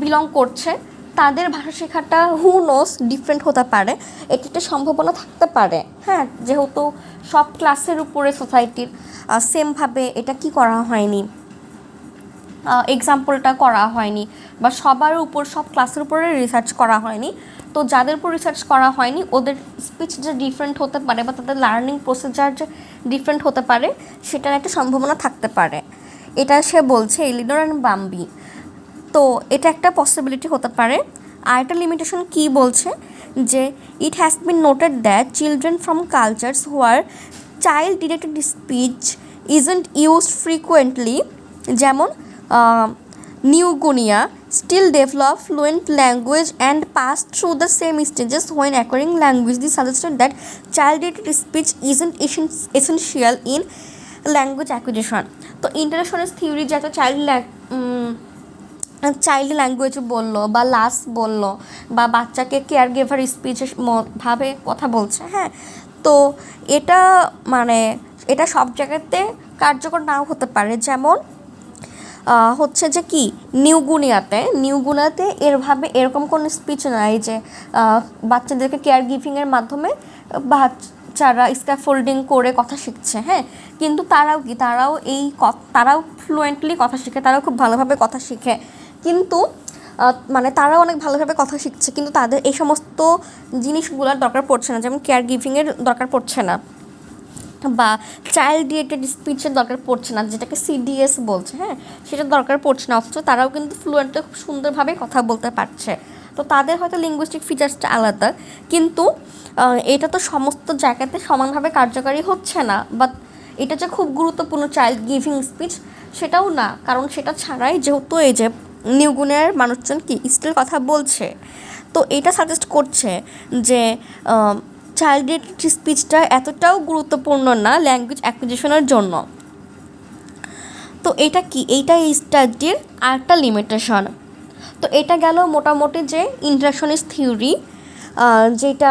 [SPEAKER 1] বিলং করছে, তাদের ভাষা শেখাটা হু নোস ডিফারেন্ট হতে পারে। এটা একটা সম্ভাবনা থাকতে পারে, হ্যাঁ, যেহেতু সব ক্লাসের উপরে সোসাইটির সেমভাবে এটা কি করা হয়নি, এক্সাম্পলটা করা হয়নি, বা সবার উপর সব ক্লাসের উপরে রিসার্চ করা হয়নি। তো যাদের উপর রিসার্চ করা হয়নি ওদের স্পিচ যে ডিফারেন্ট হতে পারে বা তাদের লার্নিং প্রসিজার যে ডিফারেন্ট হতে পারে, সেটার একটা সম্ভাবনা থাকতে পারে। এটা সে বলছে এলিনোর অ্যান্ড বাম্বি। তো এটা একটা পসিবিলিটি হতে পারে। আর একটা লিমিটেশন কি বলছে যে it has been noted that children from cultures where child directed speech isn't used frequently, যেমন new গুনিয়া, still develop fluent language and pass through the same stages when acquiring language. This suggested that child-directed speech isn't essential in language acquisition. তো ইন্টারাকশনিস্ট theory যে একটা child language বললো বা লাস বললো বা বাচ্চাকে care giver স্পিচের ভাবে কথা বলছে, হ্যাঁ, তো এটা মানে এটা সব জায়গাতে কার্যকর নাও হতে পারে। যেমন হচ্ছে যে কি নিউগুনিয়াতে এরকম কোনো স্পিচ নাই যে বাচ্চাদেরকে কেয়ার গিভিংয়ের মাধ্যমে বাচ্চারা স্ক্যাফোল্ডিং করে কথা শিখছে, হ্যাঁ, কিন্তু তারাও ফ্লুয়েন্টলি কথা শিখে, তারাও খুব ভালোভাবে কথা শিখে, কিন্তু মানে তারাও অনেক ভালোভাবে কথা শিখছে, কিন্তু তাদের এই সমস্ত জিনিসগুলোর দরকার পড়ছে না, যেমন কেয়ার গিভিংয়ের দরকার পড়ছে না বা চাইল্ড ডিরেক্টেড স্পিচের দরকার পড়ছে না, যেটাকে CDS বলছে, হ্যাঁ, সেটার দরকার পড়ছে না, অথচ তারাও কিন্তু ফ্লুয়েন্টলি খুব সুন্দরভাবে কথা বলতে পারছে। তো তাদের হয়তো লিঙ্গুইস্টিক ফিচার্সটা আলাদা, কিন্তু এটা তো সমস্ত জায়গাতে সমানভাবে কার্যকারী হচ্ছে না, বা এটা যে খুব গুরুত্বপূর্ণ চাইল্ড গিভিং স্পিচ সেটাও না, কারণ সেটা ছাড়াই যেহেতু এই যে নিউগুনিয়ার মানুষজন কি স্টিল কথা বলছে, তো এটা সাজেস্ট করছে যে চাইল্ড ডিরেক্টেড স্পিচটা এতটাও গুরুত্বপূর্ণ না ল্যাঙ্গুয়েজ অ্যাকুইজিশনের জন্য। তো এটা কি, এইটা এই স্টাডির আরেকটা লিমিটেশন। তো এটা গেল মোটামুটি যে ইন্টারাকশনিস্ট থিওরি যেটা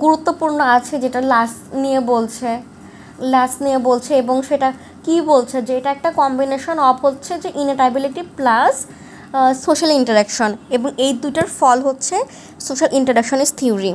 [SPEAKER 1] গুরুত্বপূর্ণ আছে, যেটা লাস নিয়ে বলছে এবং সেটা কি বলছে যে এটা একটা কম্বিনেশন অফ হচ্ছে যে innate ability plus social interaction, এবং এই দুইটার ফল হচ্ছে সোশ্যাল ইন্টারাকশনিস্ট থিওরি।